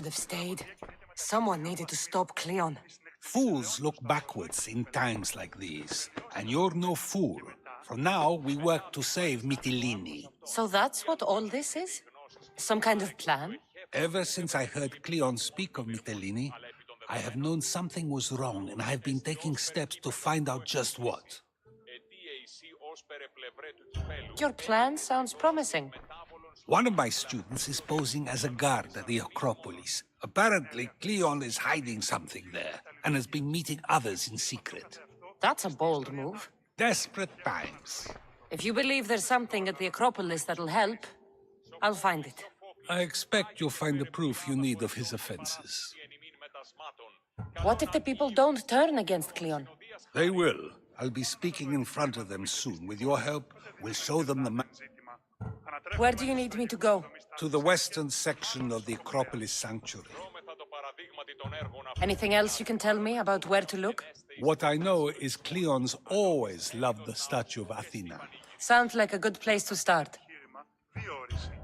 have stayed. Someone needed to stop Cleon. Fools look backwards in times like these, and you're no fool. For now, we work to save Mytilene. So that's what all this is? Some kind of plan? Ever since I heard Cleon speak of Mytilene, I have known something was wrong, and I have been taking steps to find out just what. Your plan sounds promising. One of my students is posing as a guard at the Acropolis. Apparently, Cleon is hiding something there, and has been meeting others in secret. That's a bold move. Desperate times. If you believe there's something at the Acropolis that'll help, I'll find it. I expect you'll find the proof you need of his offenses. What if the people don't turn against Cleon? They will. I'll be speaking in front of them soon. With your help, we'll show them the map. Where do you need me to go? To the western section of the Acropolis Sanctuary. Anything else you can tell me about where to look? What I know is Cleon's always loved the statue of Athena. Sounds like a good place to start.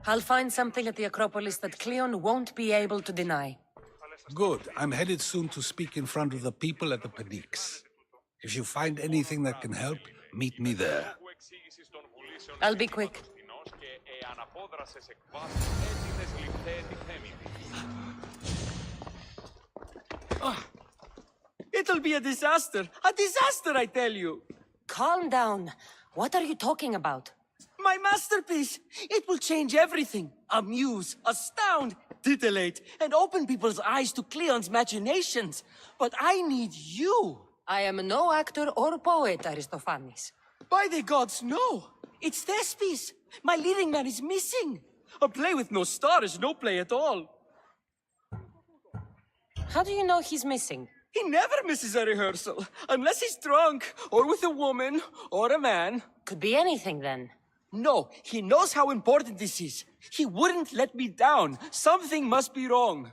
I'll find something at the Acropolis that Cleon won't be able to deny. Good. I'm headed soon to speak in front of the people at the Pnyx. If you find anything that can help, meet me there. I'll be quick. It'll be a disaster! A disaster, I tell you! Calm down. What are you talking about? My masterpiece! It will change everything. Amuse, astound, titillate, and open people's eyes to Cleon's machinations. But I need you! I am no actor or poet, Aristophanes. By the gods, no! It's Thespis! My leading man is missing! A play with no star is no play at all. How do you know he's missing? He never misses a rehearsal, unless he's drunk, or with a woman, or a man. Could be anything then. No, he knows how important this is. He wouldn't let me down. Something must be wrong.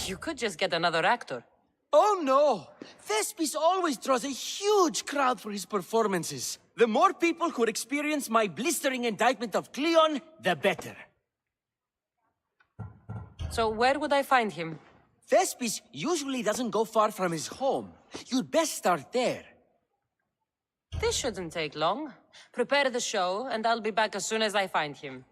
You could just get another actor. Oh no! Thespis always draws a huge crowd for his performances. The more people who experience my blistering indictment of Cleon, the better. So where would I find him? Thespis usually doesn't go far from his home. You'd best start there. This shouldn't take long. Prepare the show, and I'll be back as soon as I find him.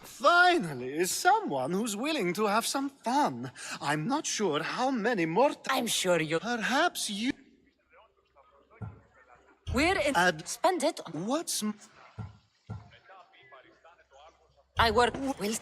Finally, someone who's willing to have some fun. I'm not sure how many more I'm sure you... Perhaps you... We're in... Spend it on... What's... I work... Will...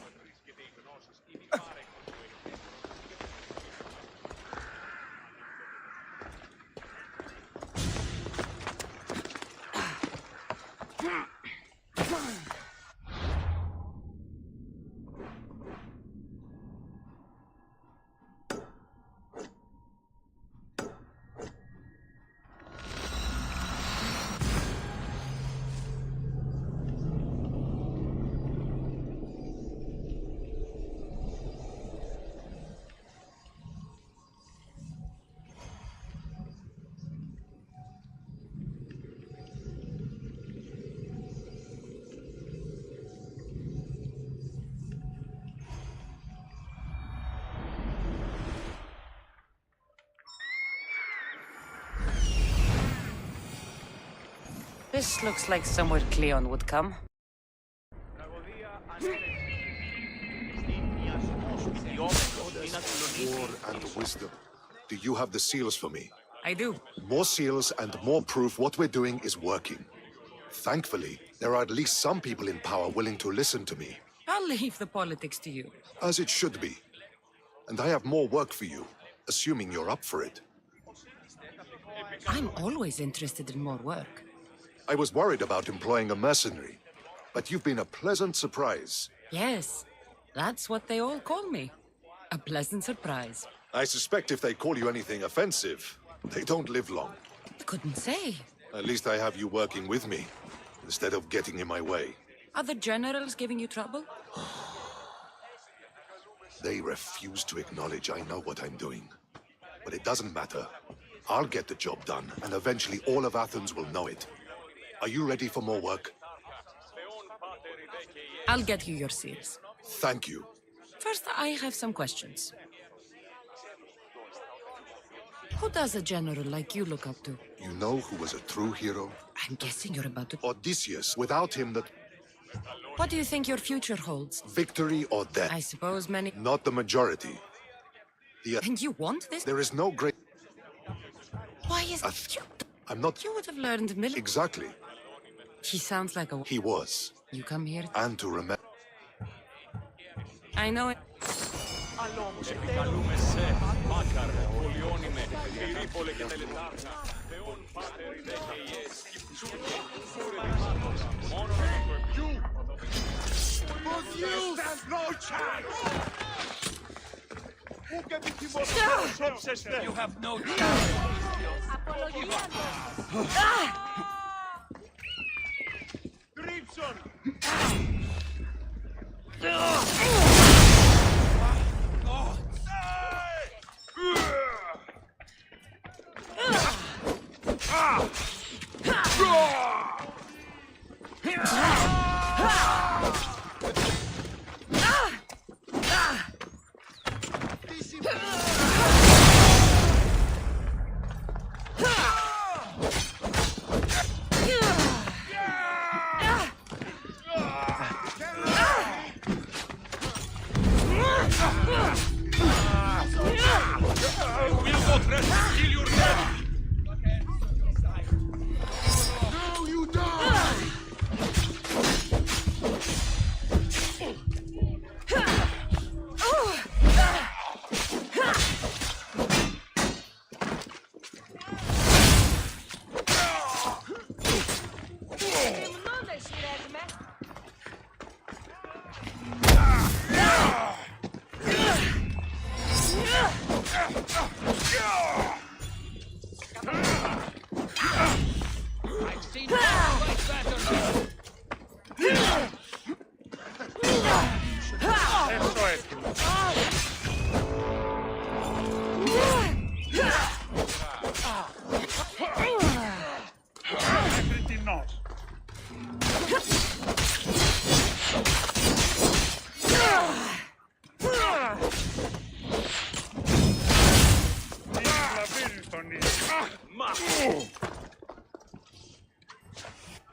This looks like somewhere Cleon would come. War and wisdom. Do you have the seals for me? I do. More seals and more proof what we're doing is working. Thankfully, there are at least some people in power willing to listen to me. I'll leave the politics to you. As it should be. And I have more work for you, assuming you're up for it. I'm always interested in more work. I was worried about employing a mercenary, but you've been a pleasant surprise. Yes, that's what they all call me. A pleasant surprise. I suspect if they call you anything offensive, they don't live long. Couldn't say. At least I have you working with me, instead of getting in my way. Are the generals giving you trouble? They refuse to acknowledge I know what I'm doing. But it doesn't matter. I'll get the job done, and eventually all of Athens will know it. Are you ready for more work? I'll get you your seals. Thank you. First, I have some questions. Who does a general like you look up to? You know who was a true hero? I'm guessing you're about to... Odysseus. Without him, the What do you think your future holds? victory or death. I suppose many... Not the majority. And you want this? There is no great... Why is... You... I'm not... You would have learned military... Exactly. He sounds like a... He was. You come here... And to remember... I know it... You have no chance.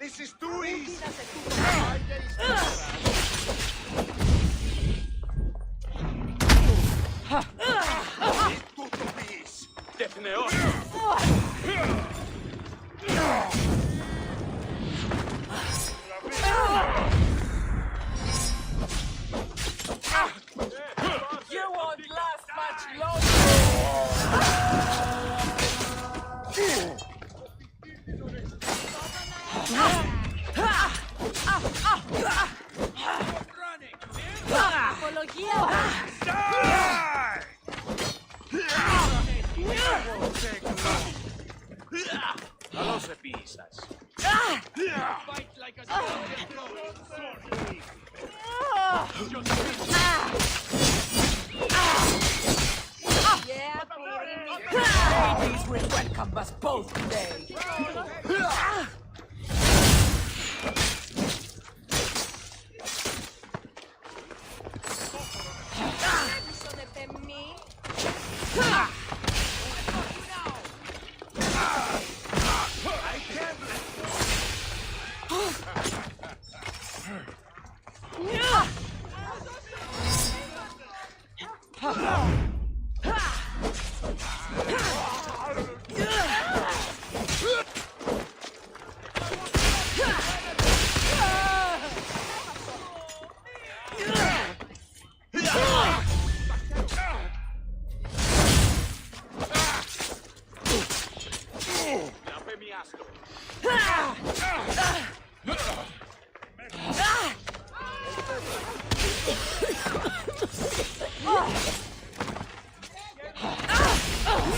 This is too easy! You won't last much longer! Hades will welcome us both today.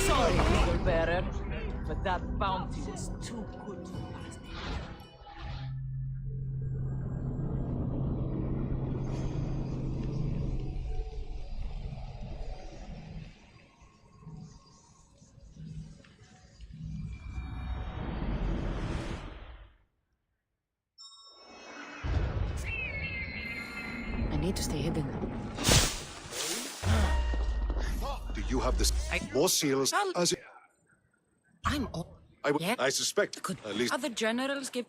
Sorry, Mother Bearer, but that bounty is too good for us. need to stay hidden. Do you have this? More seals as it... I'm all... Yeah. I suspect. Could At least... other generals give...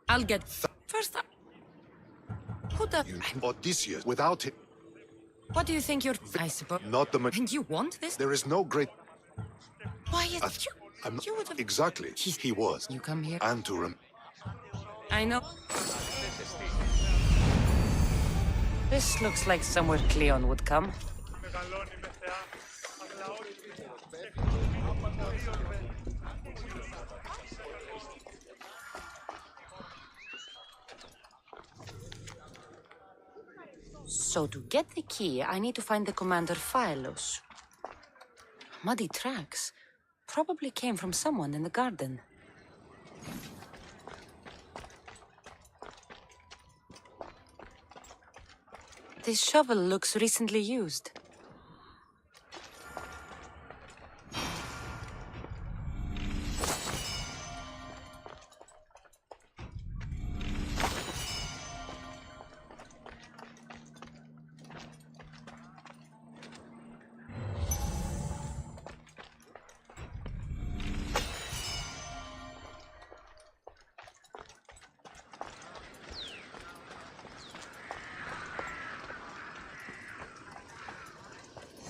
I'll get... First up... Who the... Odysseus, without it... What do you think you're... I suppose... Not the... And you want this? There is no great... Why is... I'm not... You would have... Exactly. He was. You come here... And to I know. This looks like somewhere Cleon would come. So to get the key, I need to find the commander Phylos. Muddy tracks. Probably came from someone in the garden. This shovel looks recently used.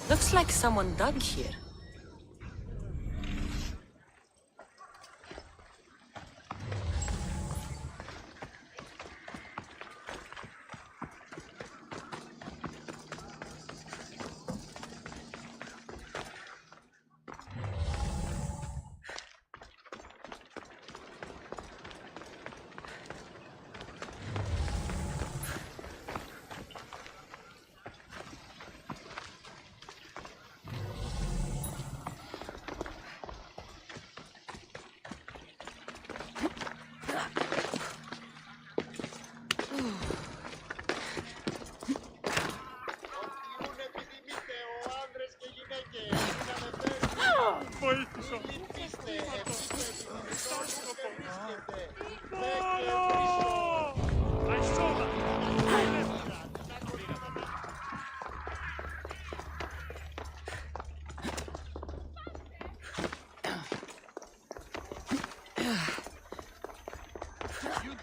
Looks like someone dug here.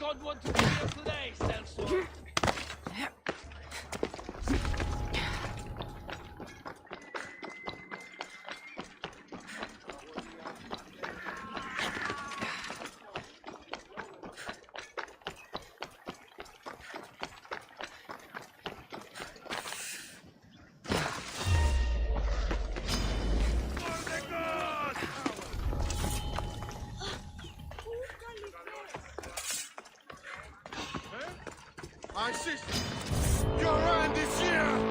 don't want to be here today, Celso. My sister, your hand is here!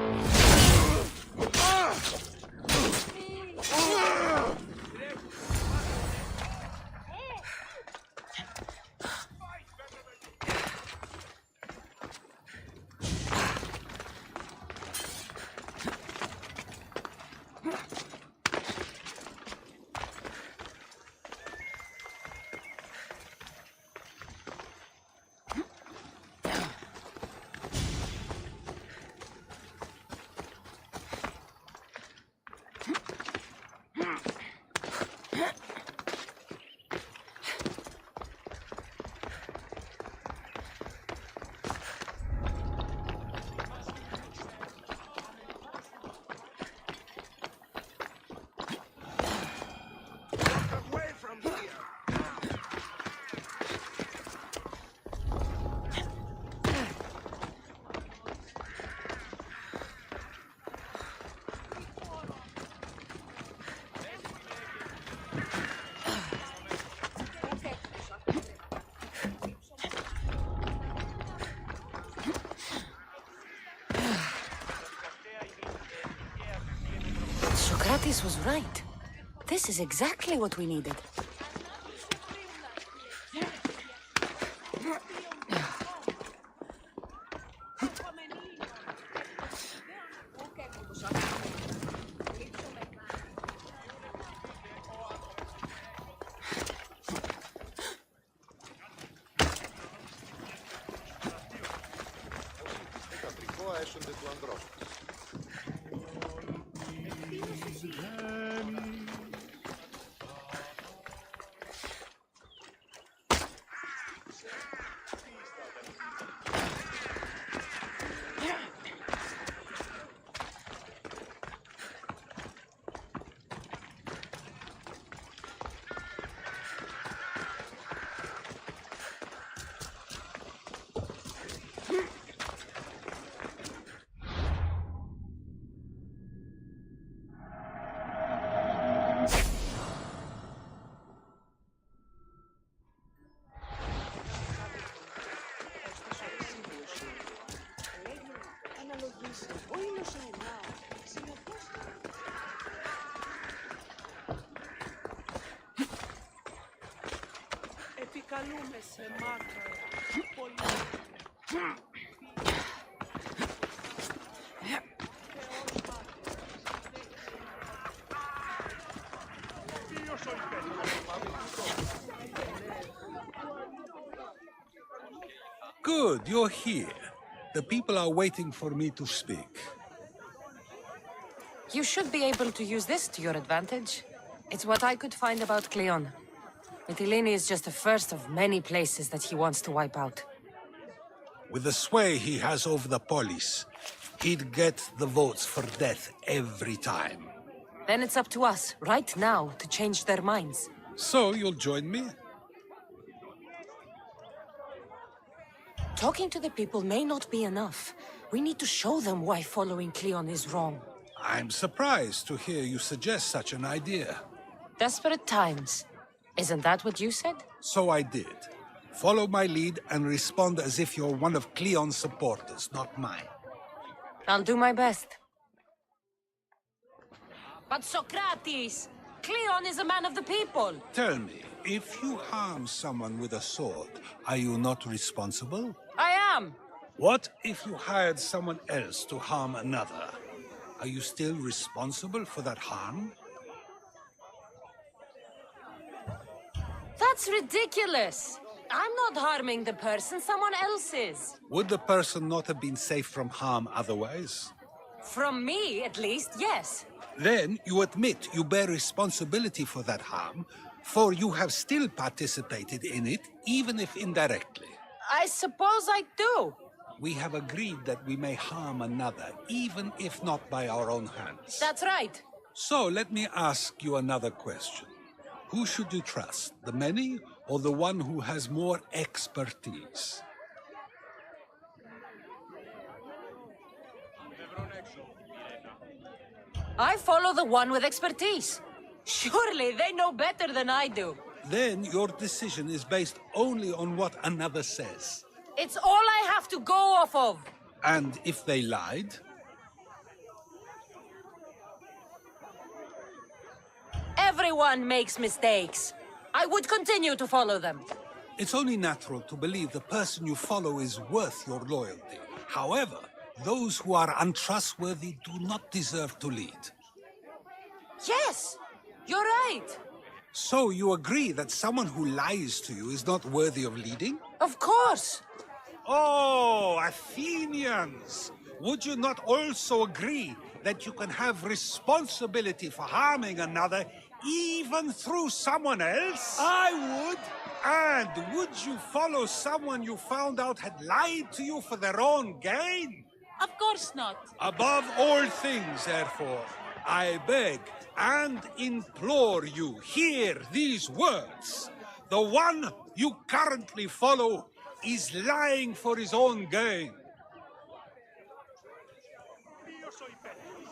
Socrates was right. This is exactly what we needed. Επικαλούμε σε μάκρα. Πολύ. Good, you're here. The people are waiting for me to speak. You should be able to use this to your advantage. It's what I could find about Cleon. Mytilene is just the first of many places that he wants to wipe out. With the sway he has over the police, he'd get the votes for death every time. Then it's up to us, right now, to change their minds. So you'll join me? Talking to the people may not be enough. We need to show them why following Cleon is wrong. I'm surprised to hear you suggest such an idea. Desperate times. Isn't that what you said? So I did. Follow my lead and respond as if you're one of Cleon's supporters, not mine. I'll do my best. But Socrates! Cleon is a man of the people! Tell me, if you harm someone with a sword, are you not responsible? I am! What if you hired someone else to harm another? Are you still responsible for that harm? That's ridiculous! I'm not harming the person, someone else is. Would the person not have been safe from harm otherwise? From me, at least, yes. Then you admit you bear responsibility for that harm, for you have still participated in it, even if indirectly. I suppose I do. We have agreed that we may harm another, even if not by our own hands. That's right. So let me ask you another question. Who should you trust, the many or the one who has more expertise? I follow the one with expertise. Surely they know better than I do. Then your decision is based only on what another says. It's all I have to go off of. And if they lied? Everyone makes mistakes. I would continue to follow them. It's only natural to believe the person you follow is worth your loyalty. However, those who are untrustworthy do not deserve to lead. Yes, you're right. So you agree that someone who lies to you is not worthy of leading? Of course. Oh, Athenians! Would you not also agree that you can have responsibility for harming another even through someone else? I would. And would you follow someone you found out had lied to you for their own gain? Of course not. Above all things, therefore, I beg and implore you, hear these words. The one you currently follow is lying for his own gain.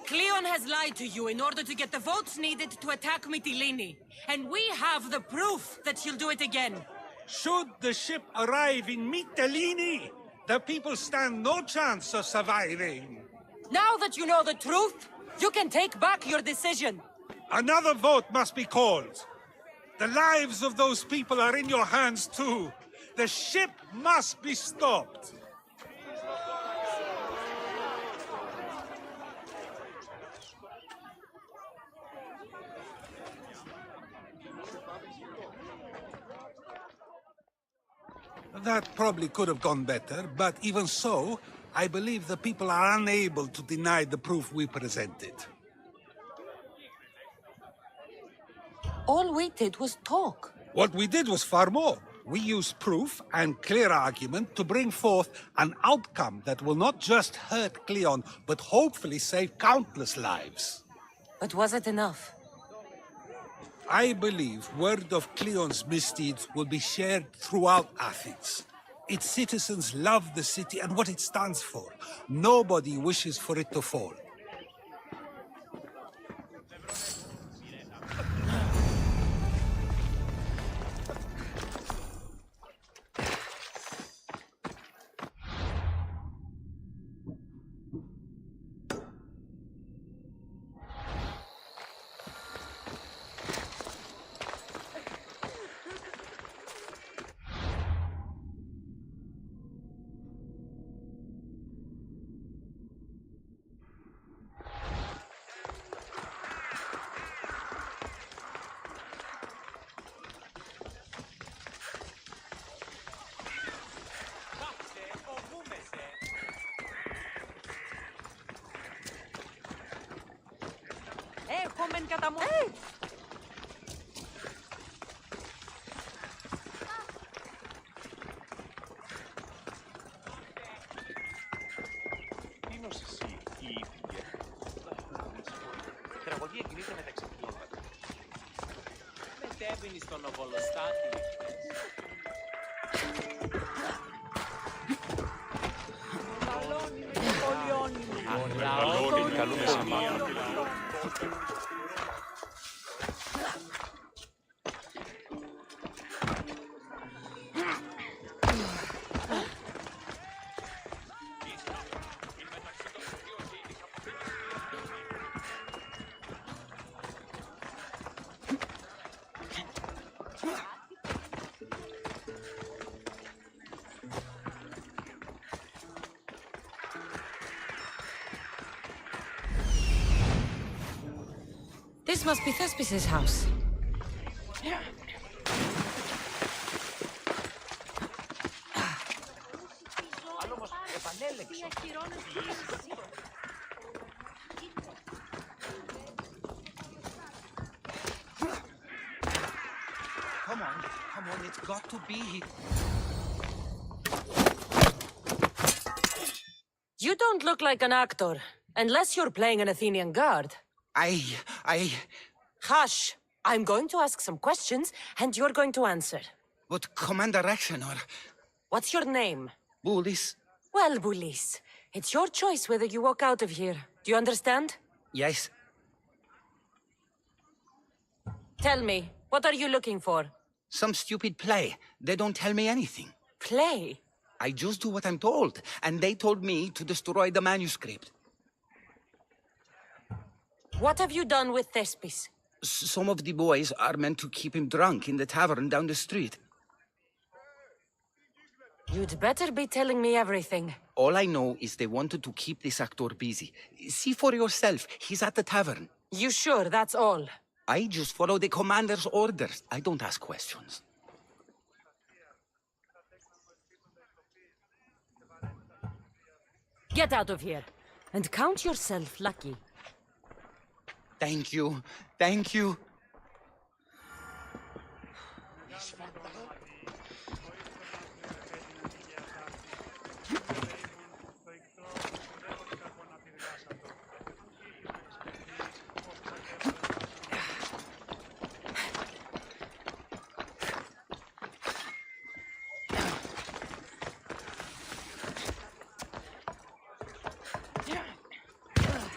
Cleon has lied to you in order to get the votes needed to attack Mytilene. And we have the proof that he'll do it again. Should the ship arrive in Mytilene, the people stand no chance of surviving. Now that you know the truth, you can take back your decision. Another vote must be called. The lives of those people are in your hands too. The ship must be stopped. That probably could have gone better, but even so, I believe the people are unable to deny the proof we presented. All we did was talk. What we did was far more. We used proof and clear argument to bring forth an outcome that will not just hurt Cleon, but hopefully save countless lives. But was it enough? I believe word of Cleon's misdeeds will be shared throughout Athens. Its citizens love the city and what it stands for. Nobody wishes for it to fall. Τραγωδία κινείται μεταξύ πλώματο. Μετέβαινε στον οβολοστάτη. Αγλαό, καλούμε σημείο. This must be Thespis' house. Come on, it's got to be here. You don't look like an actor, unless you're playing an Athenian guard. Hush! I'm going to ask some questions, and you're going to answer. But Commander Rexenor, What's your name? Bullis, Well, Bulis, it's your choice whether you walk out of here. Do you understand? yes, Tell me, what are you looking for? some stupid play. They don't tell me anything. Play? I just do what I'm told, and they told me to destroy the manuscript. What have you done with Thespis? Some of the boys are meant to keep him drunk in the tavern down the street. You'd better be telling me everything. All I know is they wanted to keep this actor busy. See for yourself, he's at the tavern. You sure that's all? I just follow the commander's orders. I don't ask questions. Get out of here, and count yourself lucky. Thank you. Thank you.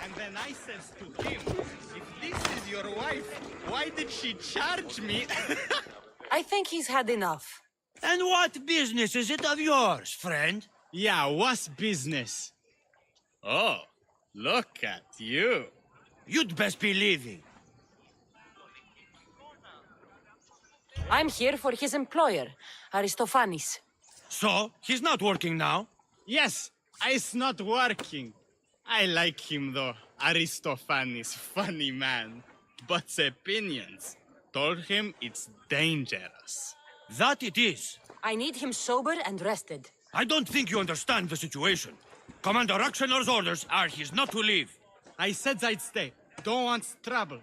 And then I says to him, if this is your wife, why did she charge me? I think he's had enough. And what business is it of yours, friend? Yeah, what's business? Oh, look at you. You'd best be leaving. I'm here for his employer, Aristophanes. So, he's not working now? Yes, it's not working. I like him though. Aristophanes, funny man. But opinions told him it's dangerous. That it is. I need him sober and rested. I don't think you understand the situation. Commander Raxenor's orders are he's not to leave. I said I'd stay. Don't want trouble.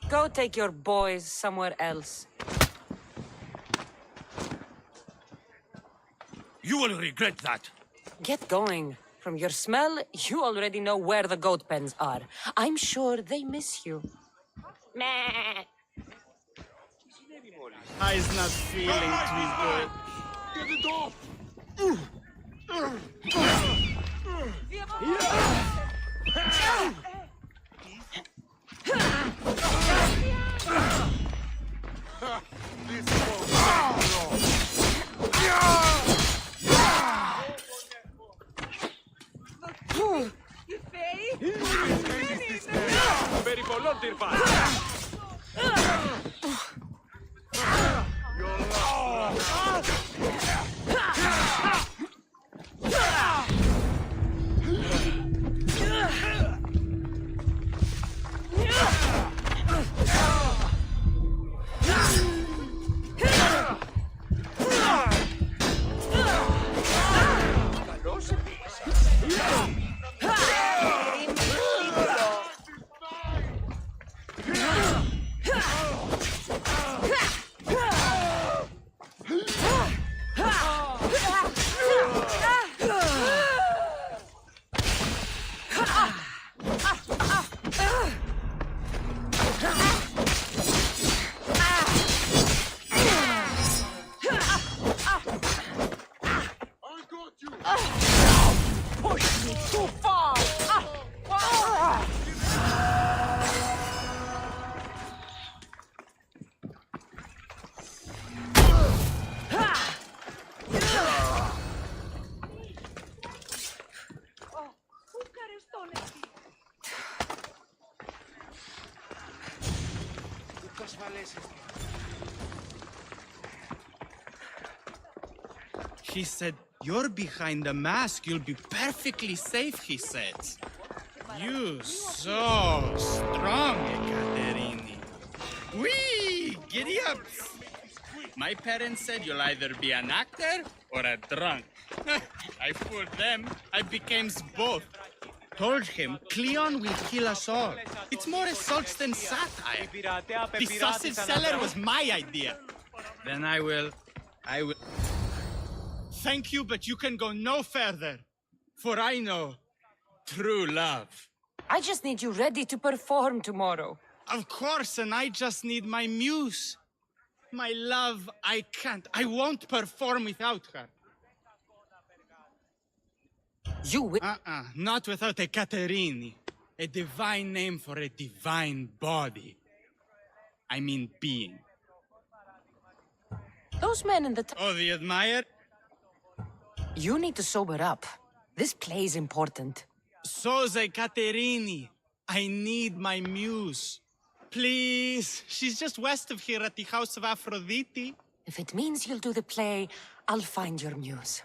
Go take your boys somewhere else. You will regret that. Get going. From your smell, you already know where the goat pens are. I'm sure they miss you. Meh. I's not feeling too good. Get it off! This won't take long. He said, you're behind the mask. You'll be perfectly safe, he said. You so strong, Ekaterini. Whee! Giddy up! My parents said you'll either be an actor or a drunk. I fooled them. I became both. Told him Cleon will kill us all. It's more assaults than satire. The sausage seller was my idea. Then I will... Thank you, but you can go no further. For I know true love. I just need you ready to perform tomorrow. Of course, and I just need my muse. My love, I can't. I won't perform without her. You will. Not without a Caterini. A divine name for a divine body. I mean being. Those men in the... Oh, the admire? You need to sober up. This play's important. Soze Caterini. I need my muse. Please. She's just west of here at the House of Aphrodite. If it means you'll do the play, I'll find your muse.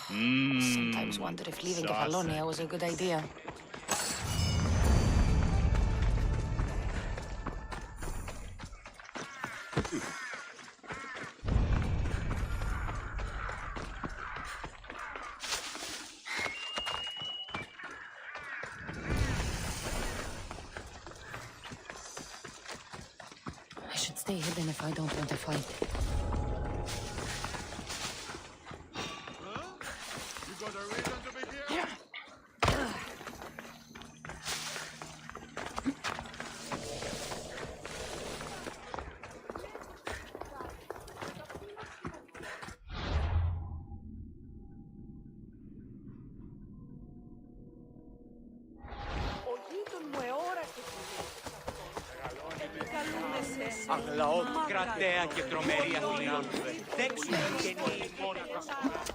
Sometimes wonder if leaving Kefalonia was a good idea. I should stay hidden if I don't want to fight. You got a reason to be here? Αγλαώτη, κρατέα και τρομερή Αθηνά. Δέξου γεννή μόναχα.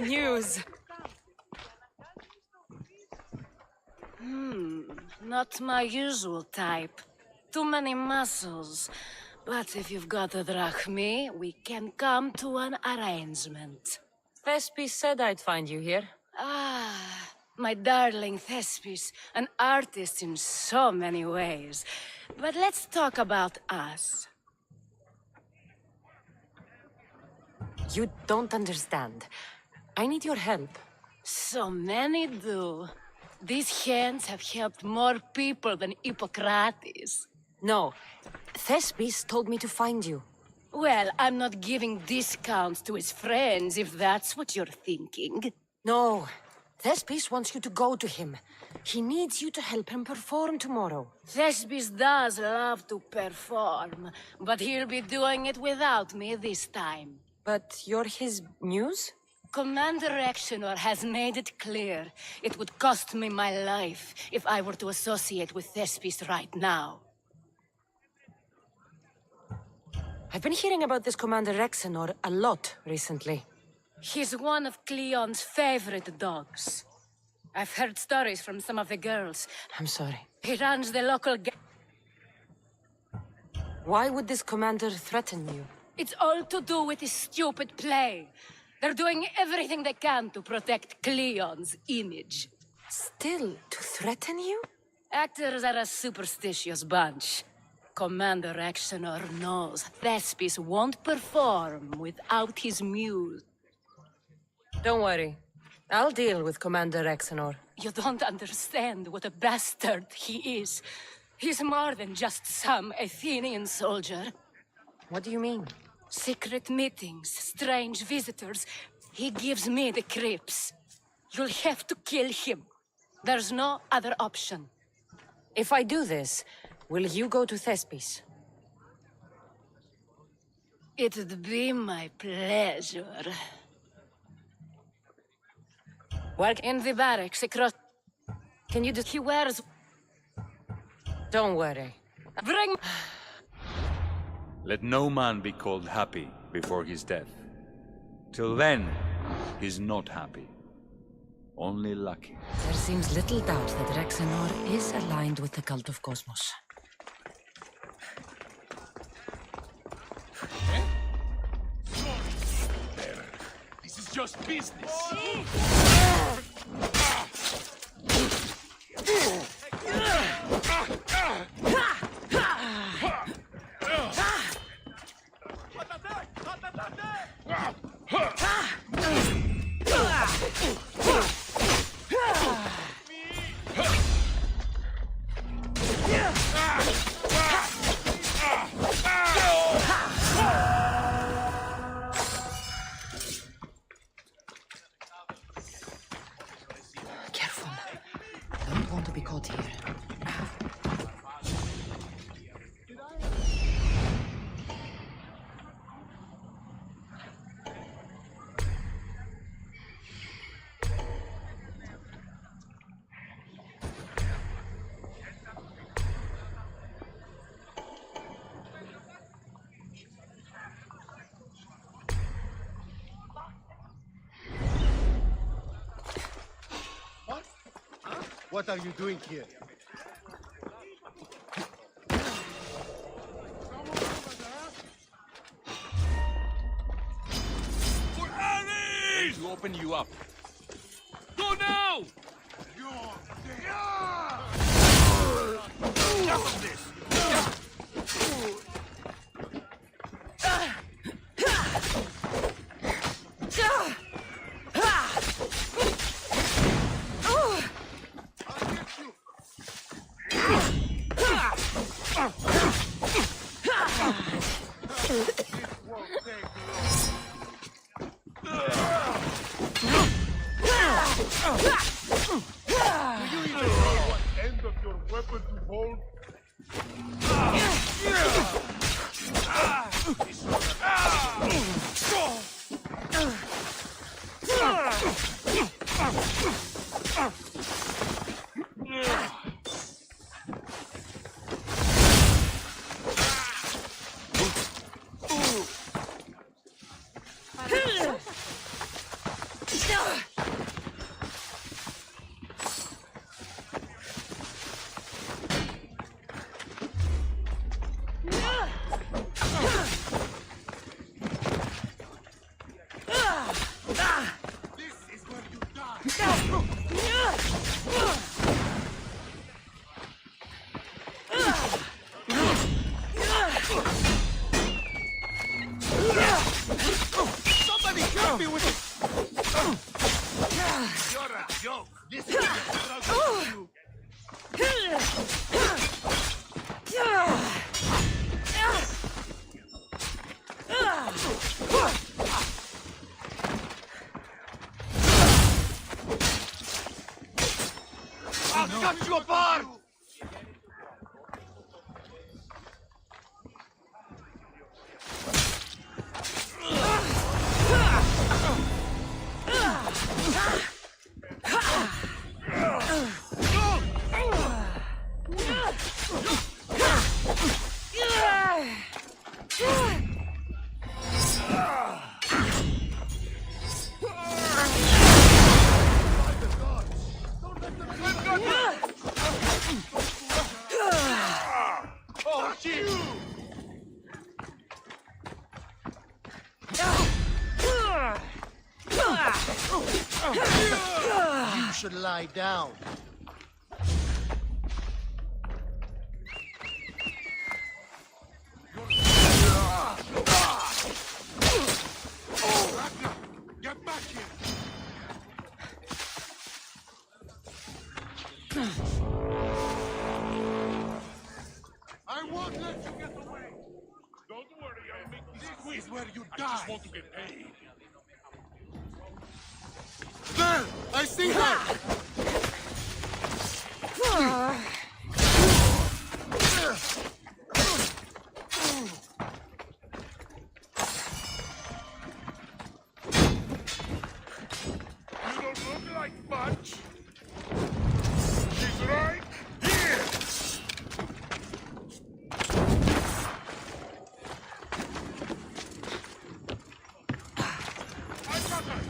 news. Not my usual type. Too many muscles. But if you've got a drachmi, we can come to an arrangement. Thespis said I'd find you here. Ah, my darling Thespis, an artist in so many ways. But let's talk about us. You don't understand. I need your help. So many do. These hands have helped more people than Hippocrates. No, Thespis told me to find you. Well, I'm not giving discounts to his friends, if that's what you're thinking. No, Thespis wants you to go to him. He needs you to help him perform tomorrow. Thespis does love to perform, but he'll be doing it without me this time. But you're his muse? Commander Exenor has made it clear it would cost me my life if I were to associate with Thespis right now. I've been hearing about this Commander Exenor a lot recently. He's one of Cleon's favorite dogs. I've heard stories from some of the girls. I'm sorry. He runs the local Why would this commander threaten you? It's all to do with his stupid play. They're doing everything they can to protect Cleon's image. Still, to threaten you? Actors are a superstitious bunch. Commander Exenor knows Thespis won't perform without his muse. Don't worry. I'll deal with Commander Exenor. You don't understand what a bastard he is. He's more than just some Athenian soldier. What do you mean? Secret meetings, strange visitors. He gives me the creeps. You'll have to kill him. There's no other option. If I do this, will you go to Thespis? It'd be my pleasure. Work in the barracks across... Can you just... He wears... Don't worry. Bring... Let no man be called happy before his death. Till then, he's not happy. Only lucky. There seems little doubt that Rexenor is aligned with the cult of Cosmos. This is just business. Careful. Don't want to be caught here. What are you doing here? For Ares! To open you up. Go now! Enough of this! End of your weapon to hold. Hit me with it! You're a joke! This is you! I'll cut you apart! You should lie down. Get back here! I won't let you get away! Don't worry, I'll make this quick. This is where you die. I just want to get paid. There! I see her! You don't look like much. She's right here! I got her!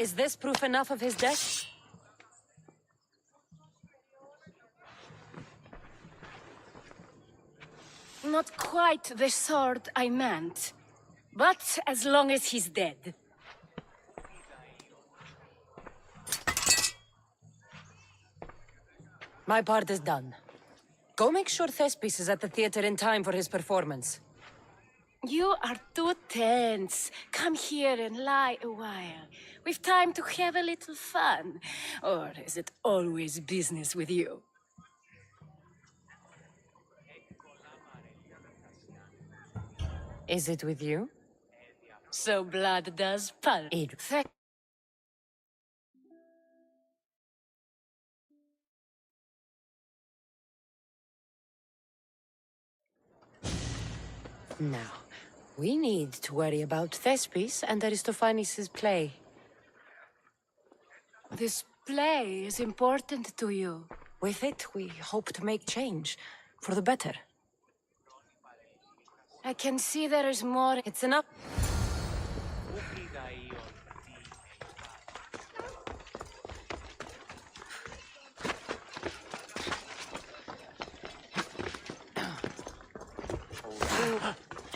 Is this proof enough of his death? Not quite the sort I meant. But as long as he's dead. My part is done. Go make sure Thespis is at the theater in time for his performance. You are too tense. Come here and lie a while. We've time to have a little fun. Or is it always business with you? Is it with you? So blood does pulp. Now, we need to worry about Thespis and Aristophanes' play. This play is important to you. With it, we hope to make change, for the better. I can see there is more. It's enough.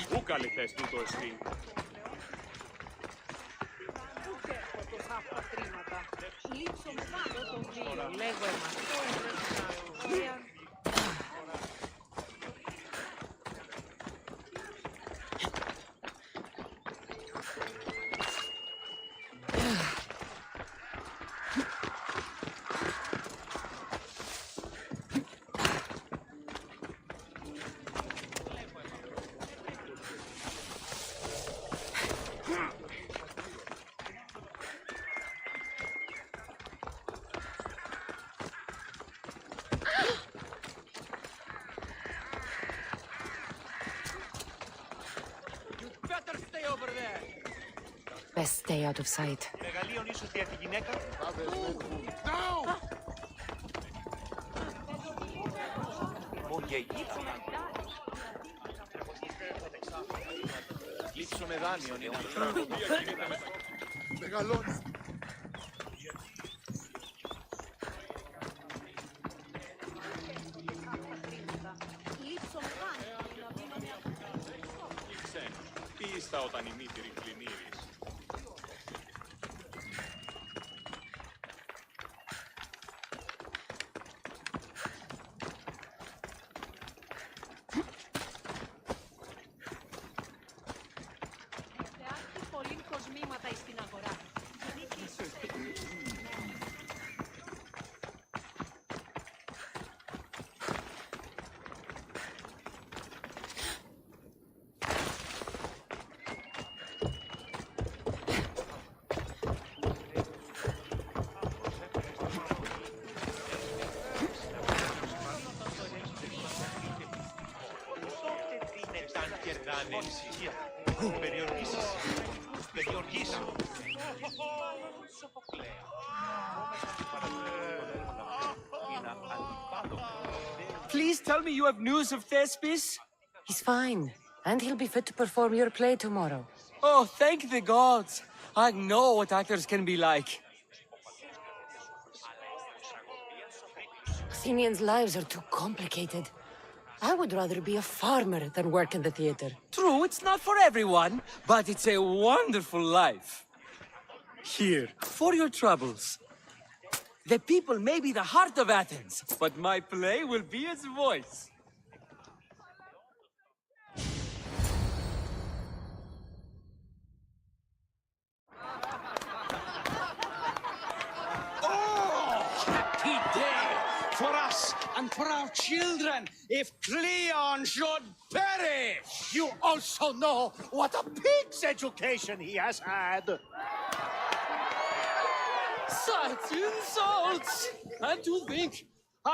Πού καλυθές τούτο εστί. Best stay out of sight. Now! Μεγαλώνει. Πίστα όταν η μύτηρη πλημμύρης. Πολύ κοσμήματα στην αγορά. Please tell me you have news of Thespis? He's fine, and he'll be fit to perform your play tomorrow. Oh, thank the gods. I know what actors can be like. Athenians' lives are too complicated. I would rather be a farmer than work in the theater. True, it's not for everyone, but it's a wonderful life. Here, for your troubles. The people may be the heart of Athens, but my play will be its voice. Happy day for us and for our children if Cleon should perish! You also know what a pig's education he has had. Such insults! And to think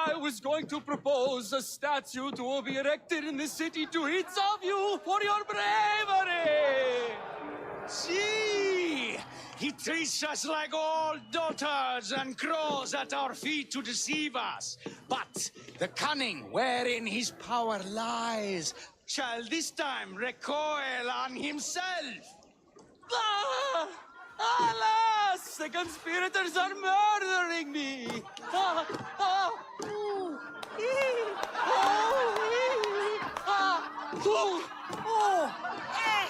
I was going to propose a statue to be erected in the city to each of you for your bravery! See! He treats us like old dotards and crawls at our feet to deceive us. But the cunning wherein his power lies shall this time recoil on himself. Ah! Alas! The conspirators are murdering me! Ah! Ah! Ooh! Ee! Oh! Ee! Ah! Ooh! Oh! Eh!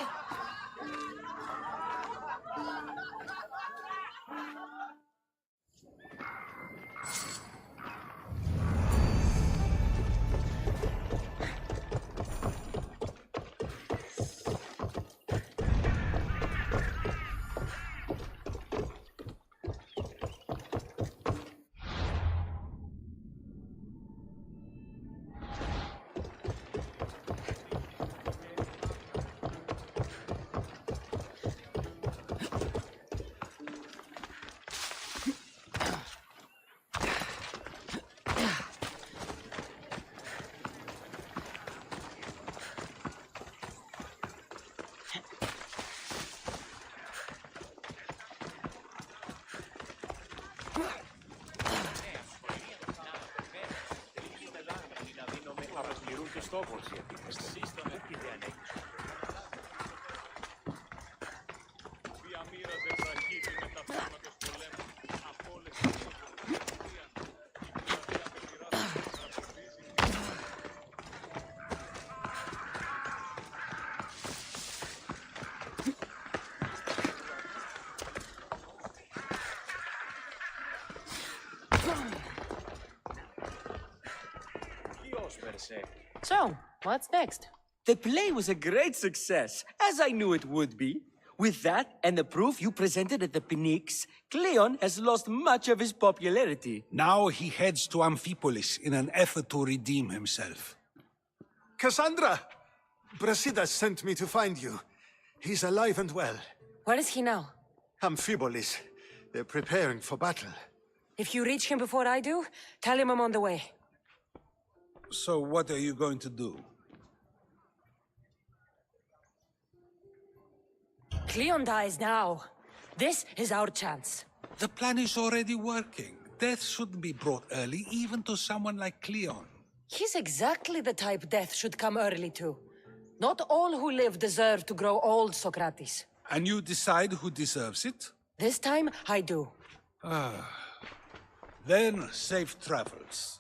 So, what's next? The play was a great success, as I knew it would be. With that and the proof you presented at the Pnyx, Cleon has lost much of his popularity. Now he heads to Amphipolis in an effort to redeem himself. Cassandra! Brasidas sent me to find you. He's alive and well. Where is he now? Amphipolis. They're preparing for battle. If you reach him before I do, tell him I'm on the way. So what are you going to do? Cleon dies now. This is our chance. The plan is already working. Death shouldn't be brought early, even to someone like Cleon. He's exactly the type death should come early to. Not all who live deserve to grow old, Socrates. And you decide who deserves it? This time, I do. Then, safe travels.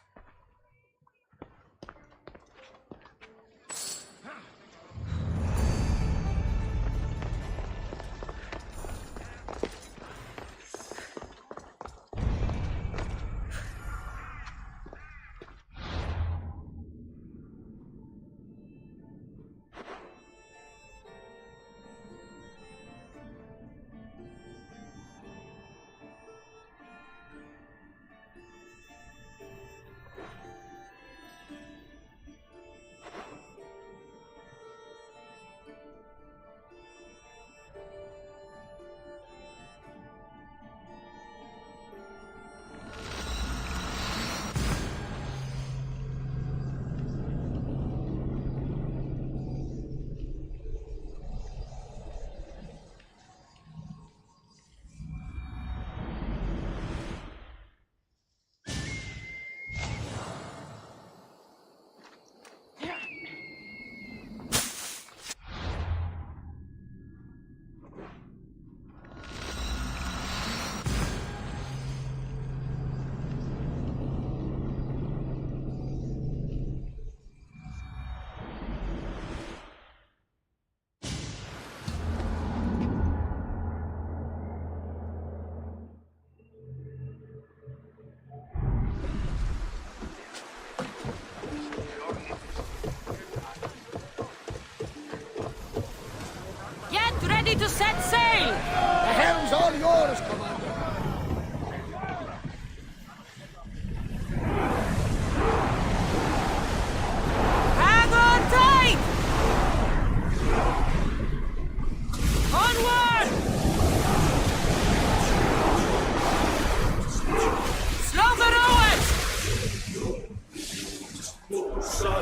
Get ready to set sail! The helm's all yours, Commander. Hang on tight! Onward! Slow the rowers! Lower sail!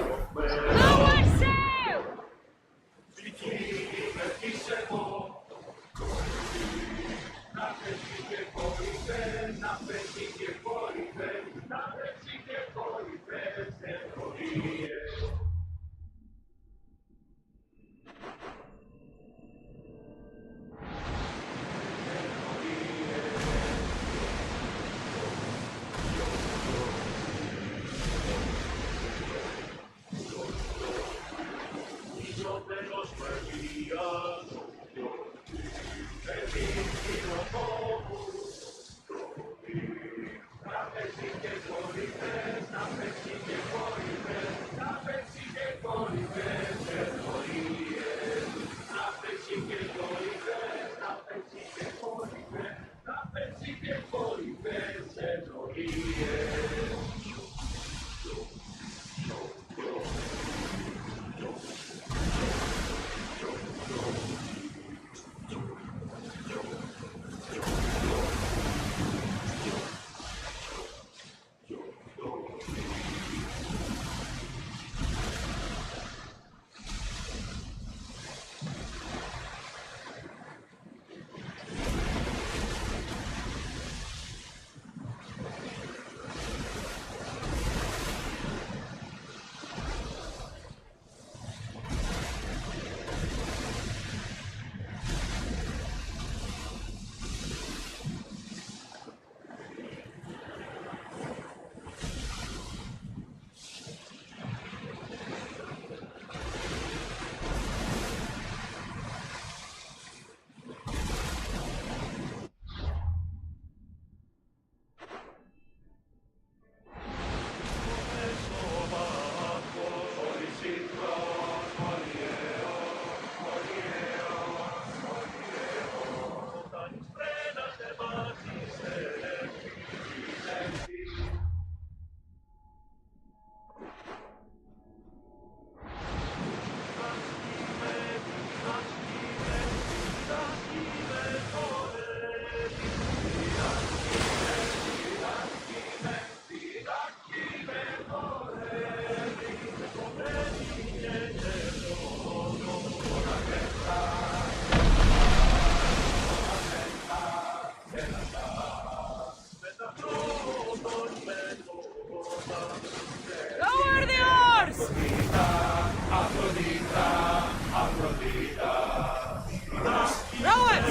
Rowers!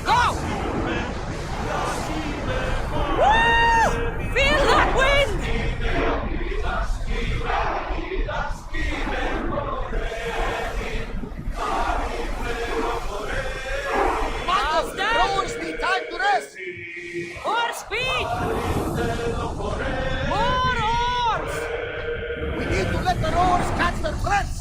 Go! Woo! Feel that wind! Commander, rowers need time to rest! More speed! More oars! We need to let the rowers catch their breaths!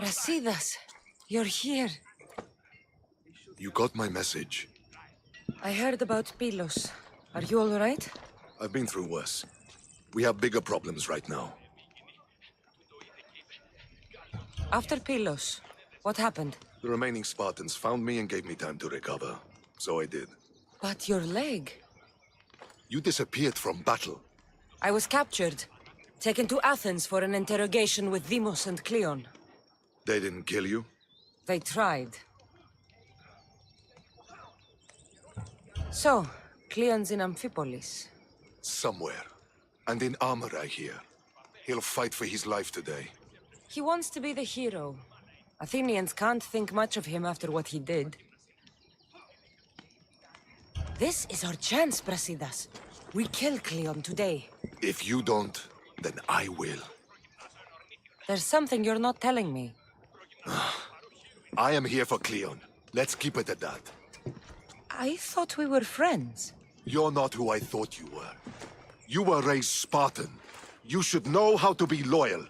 Brasidas, you're here. You got my message. I heard about Pilos. Are you all right? I've been through worse. We have bigger problems right now. After Pilos, what happened? The remaining Spartans found me and gave me time to recover. So I did. But your leg. You disappeared from battle. I was captured. Taken to Athens for an interrogation with Deimos and Cleon. They didn't kill you? They tried. So, Cleon's in Amphipolis. Somewhere. And in armor, I hear. He'll fight for his life today. He wants to be the hero. Athenians can't think much of him after what he did. This is our chance, Brasidas. We kill Cleon today. If you don't, then I will. There's something you're not telling me. I am here for Cleon. Let's keep it at that. I thought we were friends. You're not who I thought you were. You were raised Spartan. You should know how to be loyal.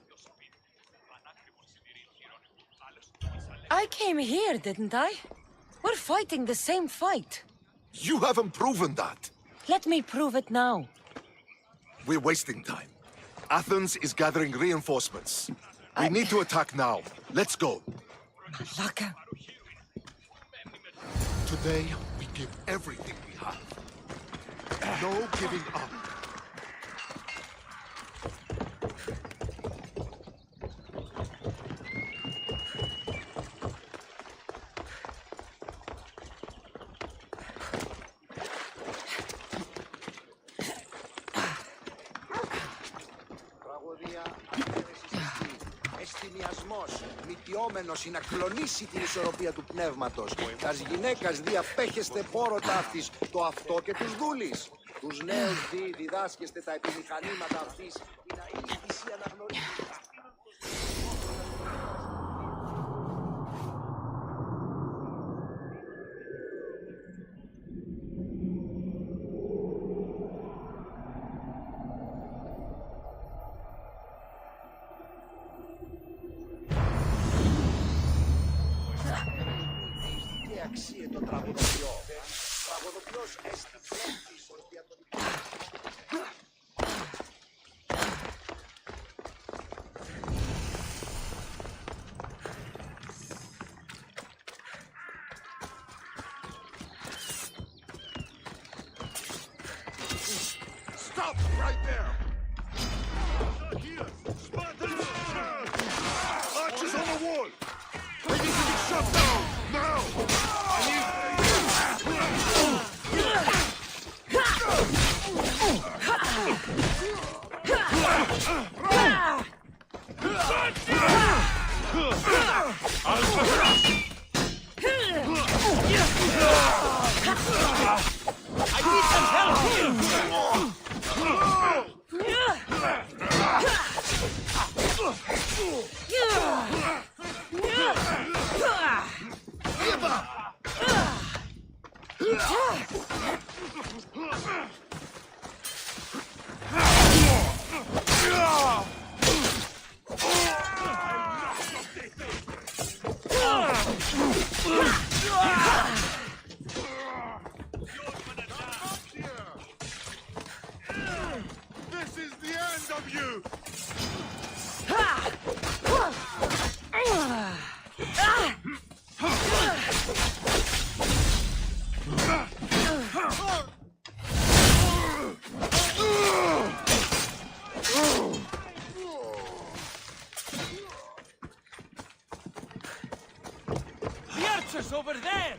I came here, didn't I? We're fighting the same fight. You haven't proven that. Let me prove it now. We're wasting time. Athens is gathering reinforcements. We need to attack now. Let's go. Laka. Today, we give everything we have. No giving up. Εστιμιασμός, μυτιόμενος είναι να κλονίσει την ισορροπία του πνεύματος. Τας γυναίκας διαπέχεστε πόρο ταύτης, το αυτό και τους δούλης. Τους νέους διδάσκεστε τα επιμηχανήματα αυτής, η ναΐδηση αναγνωρίζεται. Αξίε το τραγουδοποιό. Τραγουδοποιός έστι πλέκτης ως διατονικός. Stop right there! Here! Spartans! Archers on the wall! They need to be shut down! Now! I need some help here! Give up! This is the end of you! archers over there!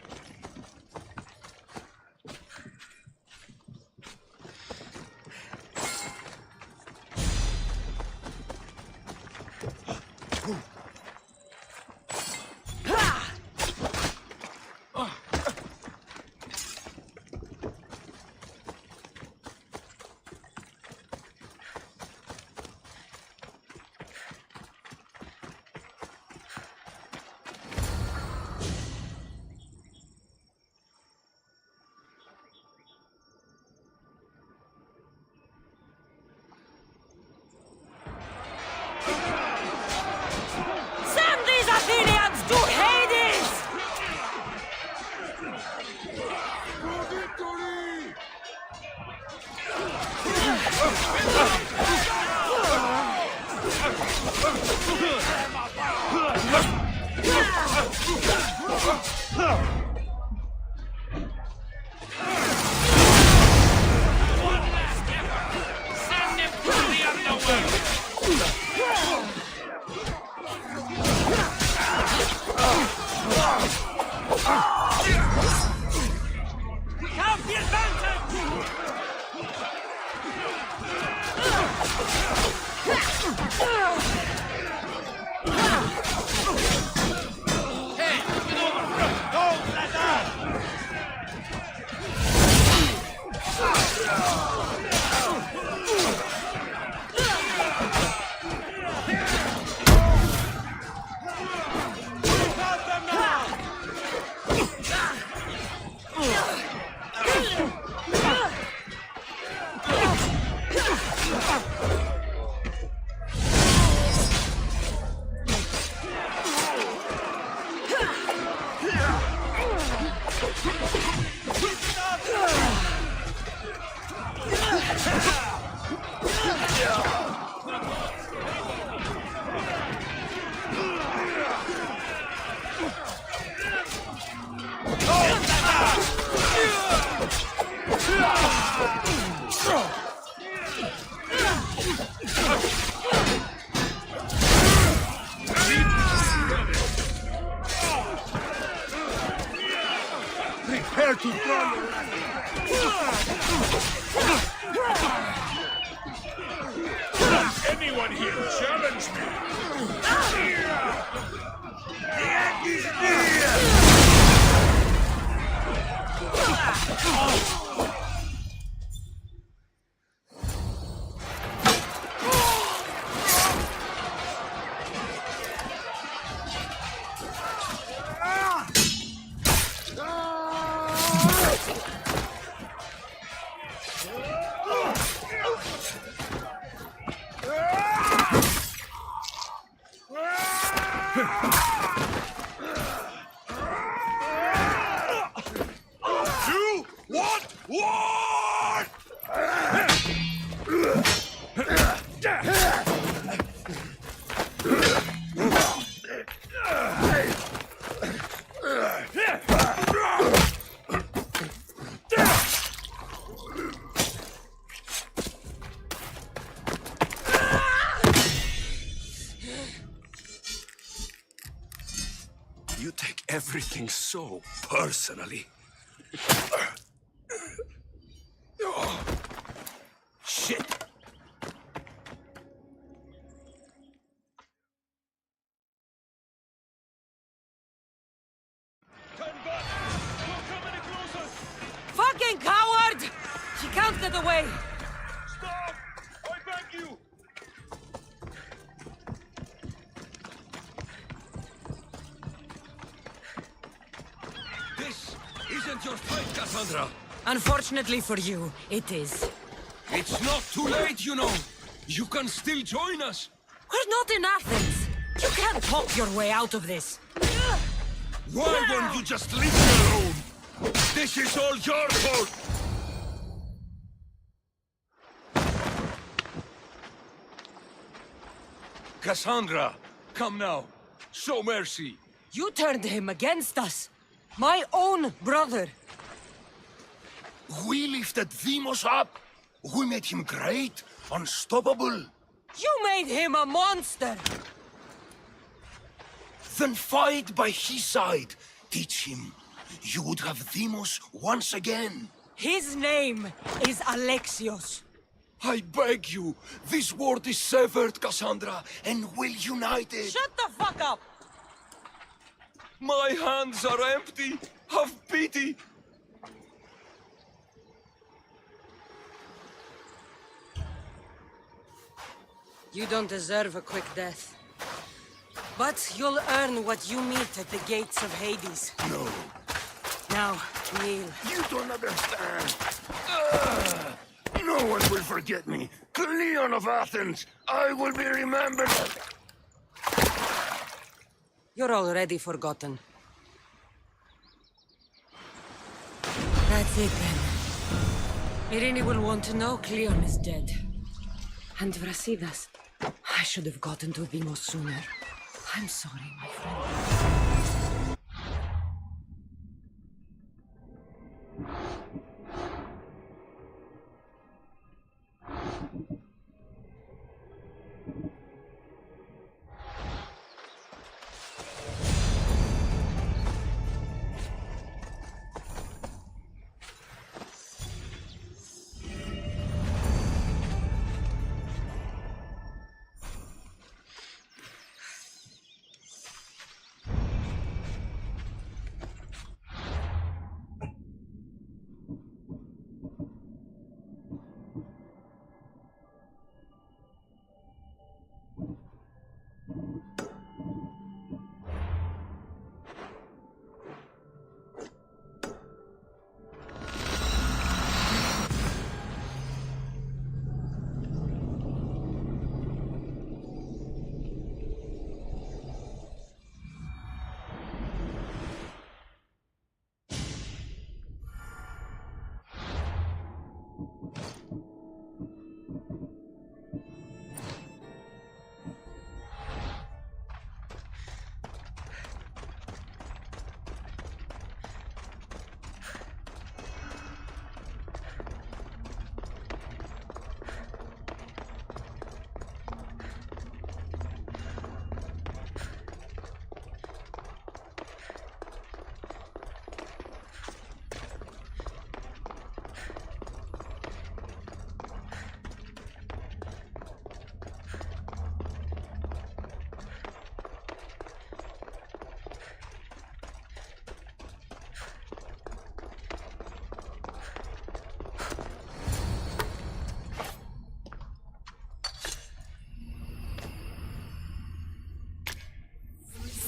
Prepare to draw your Does anyone here challenge me? The end is near! You want war? You take everything so personally. Shit! Fucking coward! She can't get away! Stop! I beg you! This isn't your fight, Cassandra! Unfortunately for you, it is. It's not too late, you know! You can still join us! We're not in Athens! You can't talk your way out of this! Why won't you just leave me alone? This is all your fault! Cassandra, come now. Show mercy. You turned him against us! My own brother! We lifted Demos up. We made him great, unstoppable. You made him a monster! Then fight by his side. teach him, you would have Demos once again. His name is Alexios. I beg you, this world is severed, Cassandra, and will unite it. Shut the fuck up! My hands are empty. Have pity. You don't deserve a quick death. But you'll earn what you meet at the gates of Hades. No. Now, kneel. You don't understand. No one will forget me. Cleon of Athens, I will be remembered. You're already forgotten. That's it then. Irene will want to know Cleon is dead. And Brasidas. I should have gotten to Demos sooner. I'm sorry, my friend.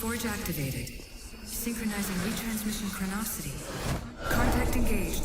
Forge activated. Synchronizing retransmission chronicity. Contact engaged.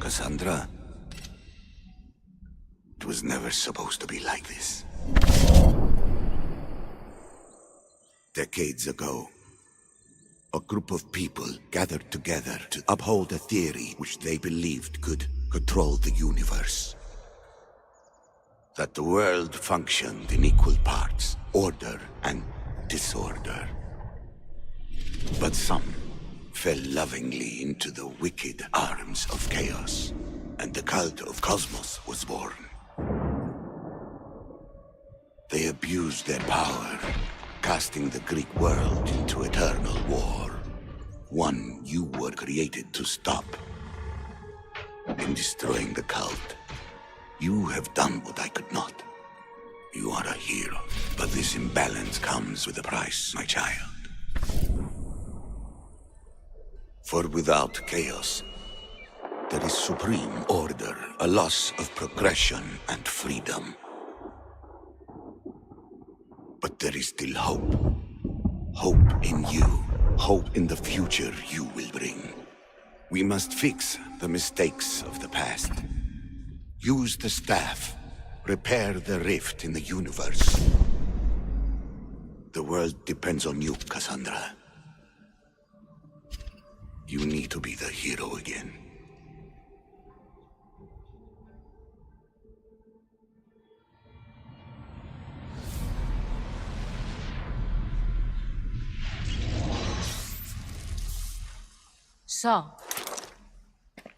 Cassandra. It was never supposed to be like this. Decades ago, a group of people gathered together to uphold a theory which they believed could control the universe. That the world functioned in equal parts, order and disorder. But some fell lovingly into the wicked arms of chaos, and the cult of Cosmos was born. They abused their power, casting the Greek world into eternal war. One you were created to stop. In destroying the cult, you have done what I could not. You are a hero, but this imbalance comes with a price, my child. For without chaos, there is supreme order, a loss of progression and freedom. But there is still hope. Hope in you. Hope in the future you will bring. We must fix the mistakes of the past. Use the staff. Repair the rift in the universe. The world depends on you, Cassandra. You need to be the hero again. So,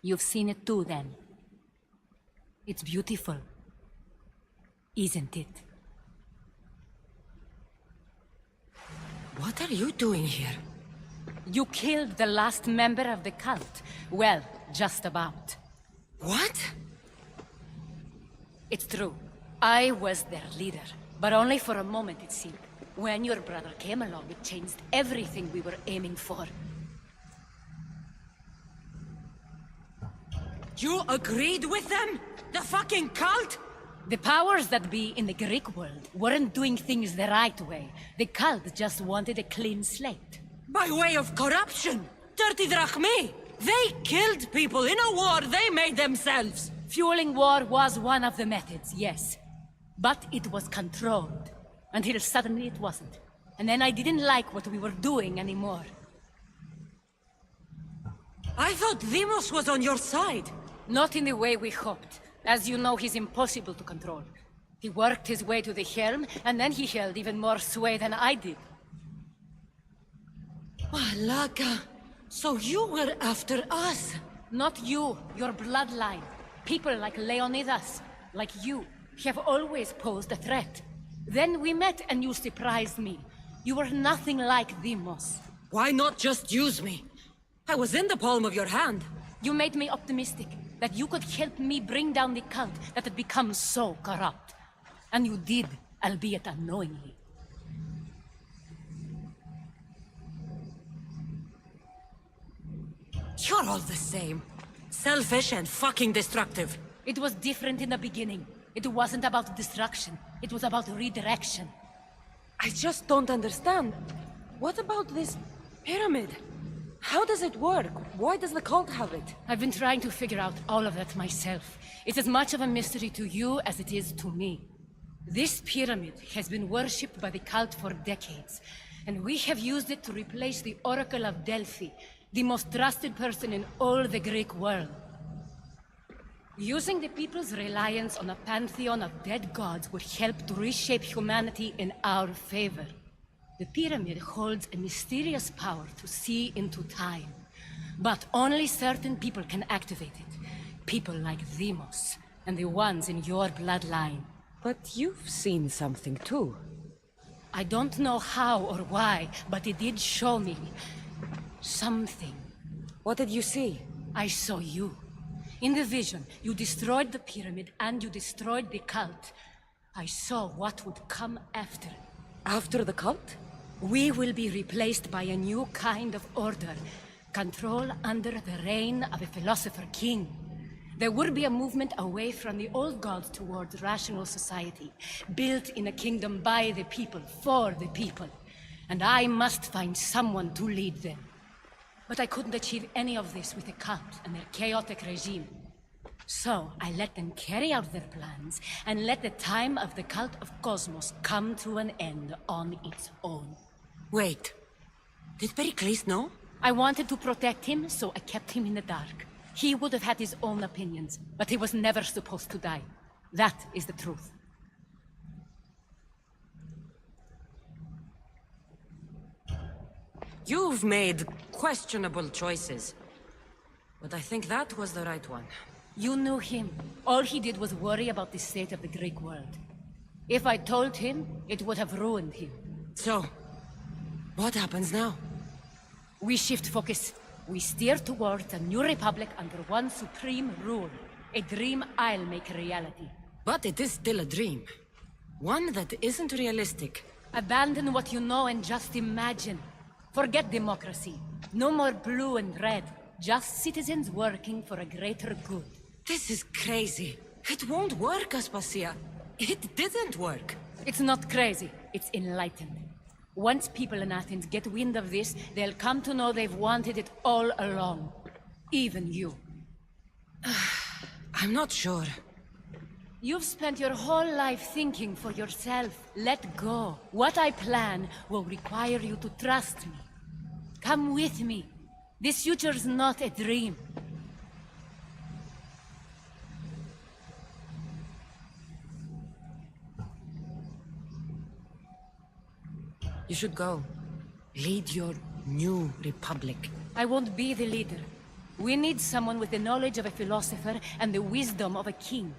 you've seen it too then. It's beautiful, isn't it? What are you doing here? You killed the last member of the cult. Well, just about. What? It's true. I was their leader, but only for a moment it seemed. When your brother came along, it changed everything we were aiming for. You agreed with them? The fucking cult? The powers that be in the Greek world weren't doing things the right way. The cult just wanted a clean slate. By way of corruption! Dirty drachmi! They killed people in a war they made themselves! Fueling war was one of the methods, yes. But it was controlled. Until suddenly it wasn't. And then I didn't like what we were doing anymore. I thought Demos was on your side. Not in the way we hoped. As you know, he's impossible to control. He worked his way to the helm, and then he held even more sway than I did. Malaka, so you were after us? Not you, your bloodline. People like Leonidas, like you, have always posed a threat. Then we met and you surprised me. You were nothing like Demos. Why not just use me? I was in the palm of your hand. You made me optimistic that you could help me bring down the cult that had become so corrupt. And you did, albeit unknowingly. You're all the same. Selfish and fucking destructive. It was different in the beginning. It wasn't about destruction. It was about redirection. I just don't understand. What about this pyramid? How does it work? Why does the cult have it? I've been trying to figure out all of that myself. It's as much of a mystery to you as it is to me. This pyramid has been worshipped by the cult for decades, and we have used it to replace the Oracle of Delphi, the most trusted person in all the Greek world. Using the people's reliance on a pantheon of dead gods would help to reshape humanity in our favor. The pyramid holds a mysterious power to see into time. But only certain people can activate it. People like Demos, and the ones in your bloodline. But you've seen something too. I don't know how or why, but it did show me something. What did you see? I saw you. In the vision, you destroyed the pyramid and you destroyed the cult. I saw what would come after. After the cult? We will be replaced by a new kind of order. Control under the reign of a philosopher king. There would be a movement away from the old gods towards rational society, built in a kingdom by the people, for the people. And I must find someone to lead them. But I couldn't achieve any of this with the cult and their chaotic regime. So I let them carry out their plans and let the time of the cult of Cosmos come to an end on its own. Wait. Did Pericles know? I wanted to protect him, so I kept him in the dark. He would have had his own opinions, but he was never supposed to die. That is the truth. You've made questionable choices. But I think that was the right one. You knew him. All he did was worry about the state of the Greek world. If I told him, it would have ruined him. So, what happens now? We shift focus. We steer towards a new republic under one supreme rule. A dream I'll make a reality. But it is still a dream. One that isn't realistic. Abandon what you know and just imagine. Forget democracy. No more blue and red. Just citizens working for a greater good. This is crazy. It won't work, Aspasia. It didn't work. It's not crazy. It's enlightened. Once people in Athens get wind of this, they'll come to know they've wanted it all along. Even you. I'm not sure. You've spent your whole life thinking for yourself. Let go. What I plan will require you to trust me. Come with me. This future's not a dream. You should go. Lead your new republic. I won't be the leader. We need someone with the knowledge of a philosopher and the wisdom of a king.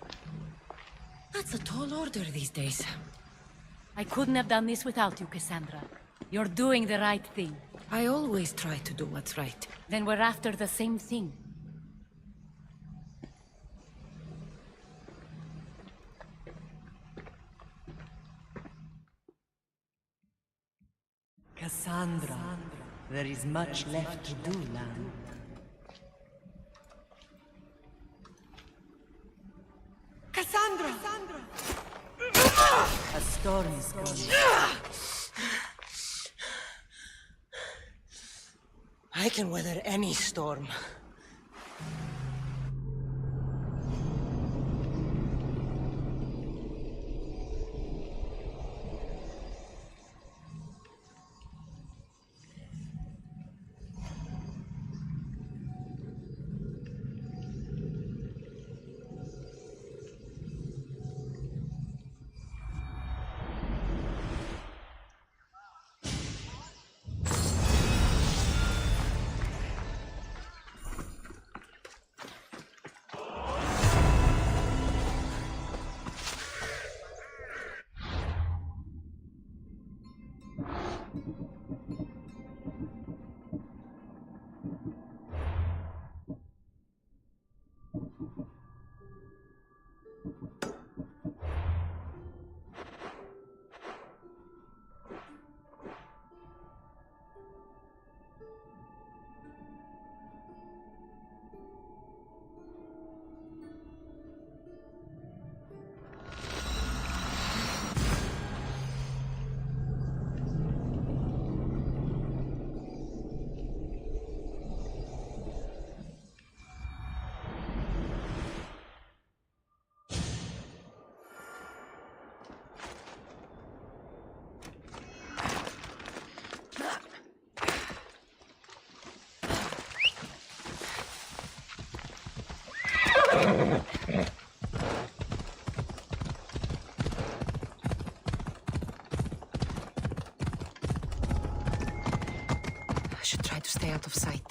That's a tall order these days. I couldn't have done this without you, Cassandra. You're doing the right thing. I always try to do what's right. Then we're after the same thing. Cassandra, there is much left to do, land. Cassandra! A storm is coming. I can weather any storm. I should try to stay out of sight.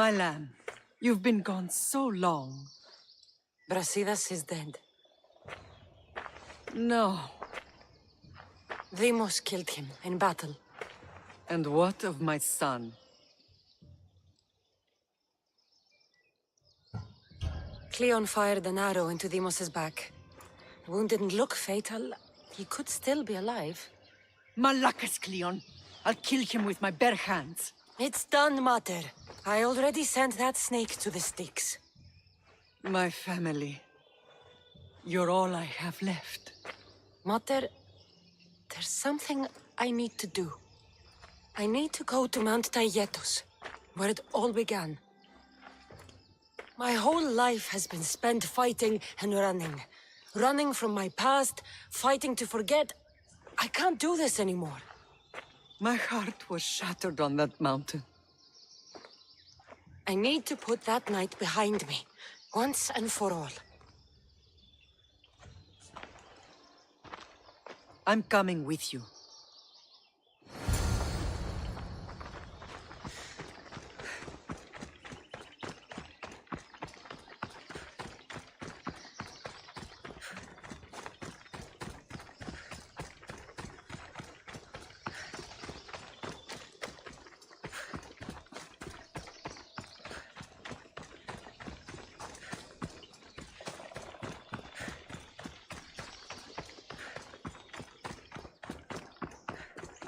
My lamb, you've been gone so long. Brasidas is dead. No. Demos killed him in battle. And what of my son? Cleon fired an arrow into Demos's back. The wound didn't look fatal. He could still be alive. Malakas, Cleon. I'll kill him with my bare hands. It's done, Mater. I already sent that snake to the sticks. My family. You're all I have left. Mater, there's something I need to do. I need to go to Mount Tayetos, where it all began. My whole life has been spent fighting and running. Running from my past, fighting to forget. I can't do this anymore. My heart was shattered on that mountain. I need to put that night behind me, once and for all. I'm coming with you.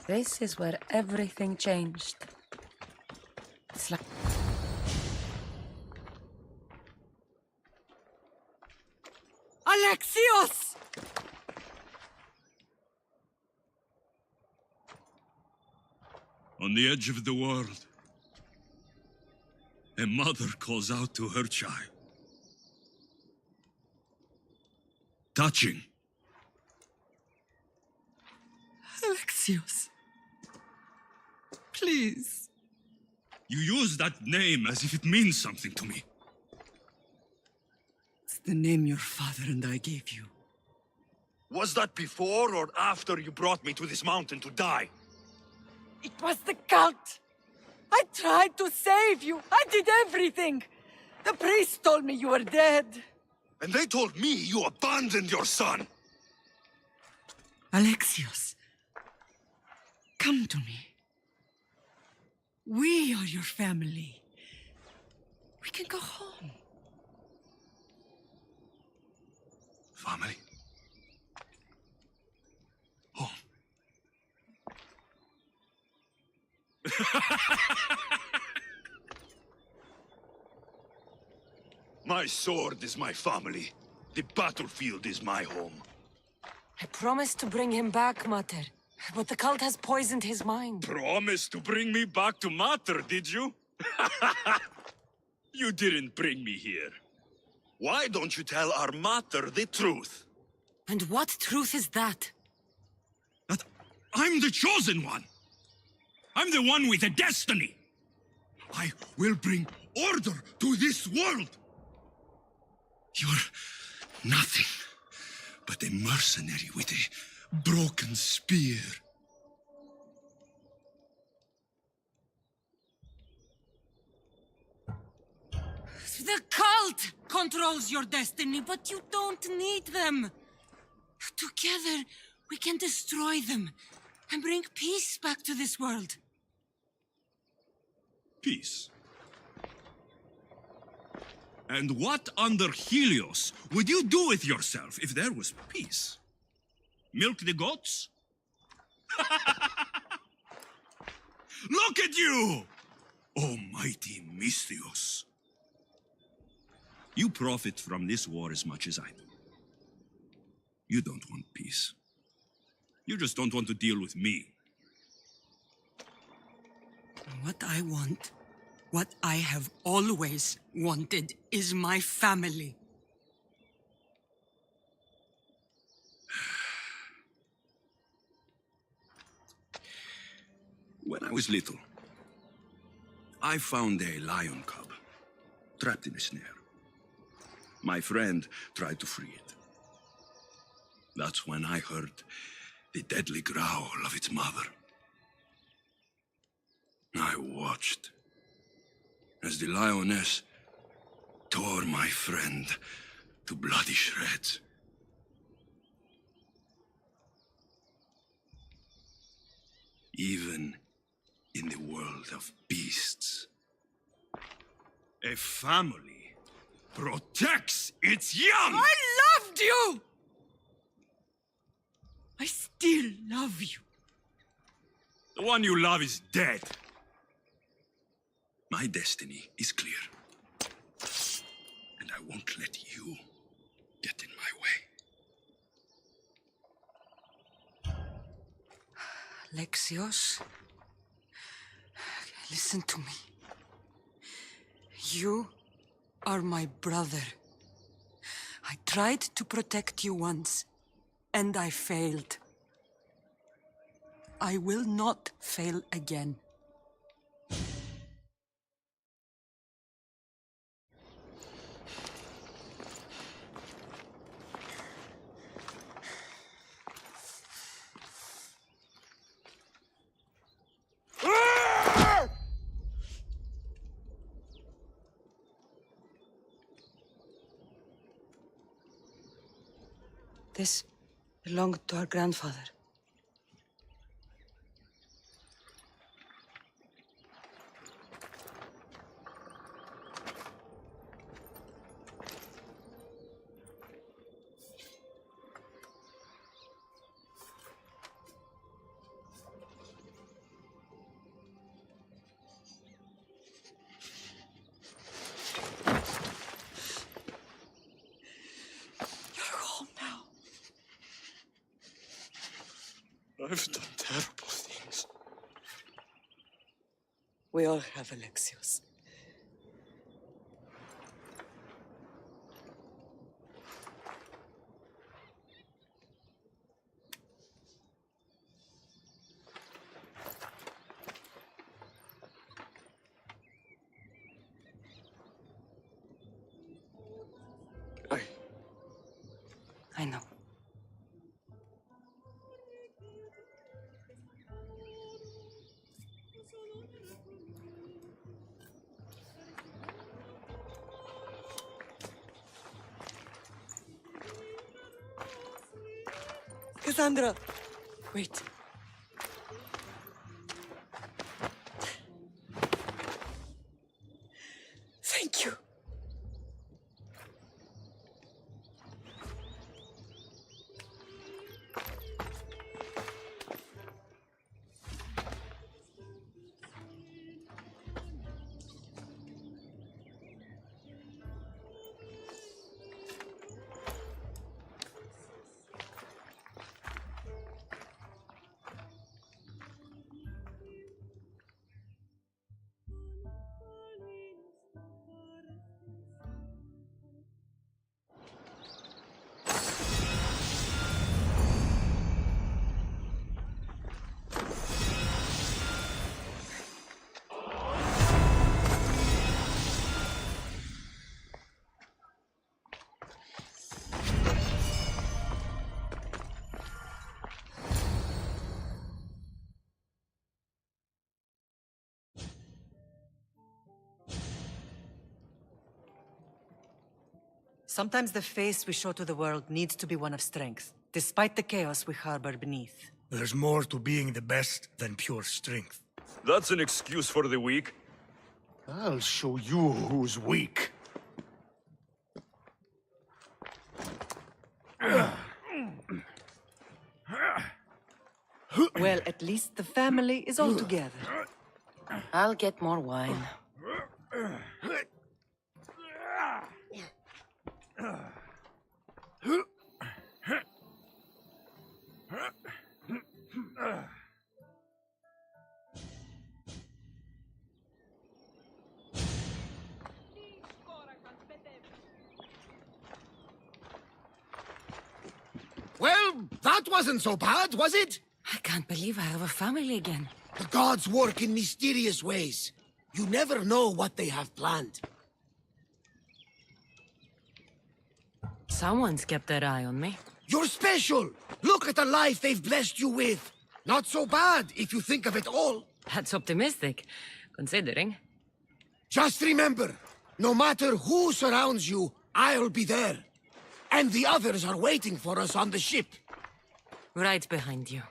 This is where everything changed. It's like... Alexios! On the edge of the world, a mother calls out to her child. Touching. Alexios. Please. You use that name as if it means something to me. It's the name your father and I gave you. Was that before or after you brought me to this mountain to die? It was the cult! I tried to save you! I did everything! The priest told me you were dead! And they told me you abandoned your son! Alexios, come to me. We are your family. We can go home. Family? Home. My sword is my family. The battlefield is my home. I promised to bring him back, Mater. But the cult has poisoned his mind. Promised to bring me back to Mater, did you? You didn't bring me here. Why don't you tell our Mater the truth? And what truth is that? That I'm the chosen one. I'm the one with a destiny. I will bring order to this world. You're nothing but a mercenary with a broken spear. The cult controls your destiny, but you don't need them. Together, we can destroy them and bring peace back to this world. Peace. And what under Helios would you do with yourself if there was peace? Milk the goats? Look at you! Almighty Misthios. You profit from this war as much as I do. You don't want peace. You just don't want to deal with me. What I want, what I have always wanted, is my family. When I was little, I found a lion cub trapped in a snare. My friend tried to free it. That's when I heard the deadly growl of its mother. I watched as the lioness tore my friend to bloody shreds. Even in the world of beasts, a family protects its young! I loved you! I still love you. The one you love is dead. My destiny is clear. And I won't let you get in my way. Alexios, listen to me. You are my brother. I tried to protect you once, and I failed. I will not fail again. This belonged to our grandfather. I've done terrible things. We all have, Alexios. I know. Cassandra! Wait. Thank you. Sometimes the face we show to the world needs to be one of strength, despite the chaos we harbor beneath. There's more to being the best than pure strength. That's an excuse for the weak. I'll show you who's weak. Well, at least the family is all together. I'll get more wine. Well, that wasn't so bad, was it? I can't believe I have a family again. The gods work in mysterious ways. You never know what they have planned. Someone's kept their eye on me. You're special! Look at the life they've blessed you with! Not so bad, if you think of it all. That's optimistic, considering. Just remember, no matter who surrounds you, I'll be there. And the others are waiting for us on the ship. Right behind you.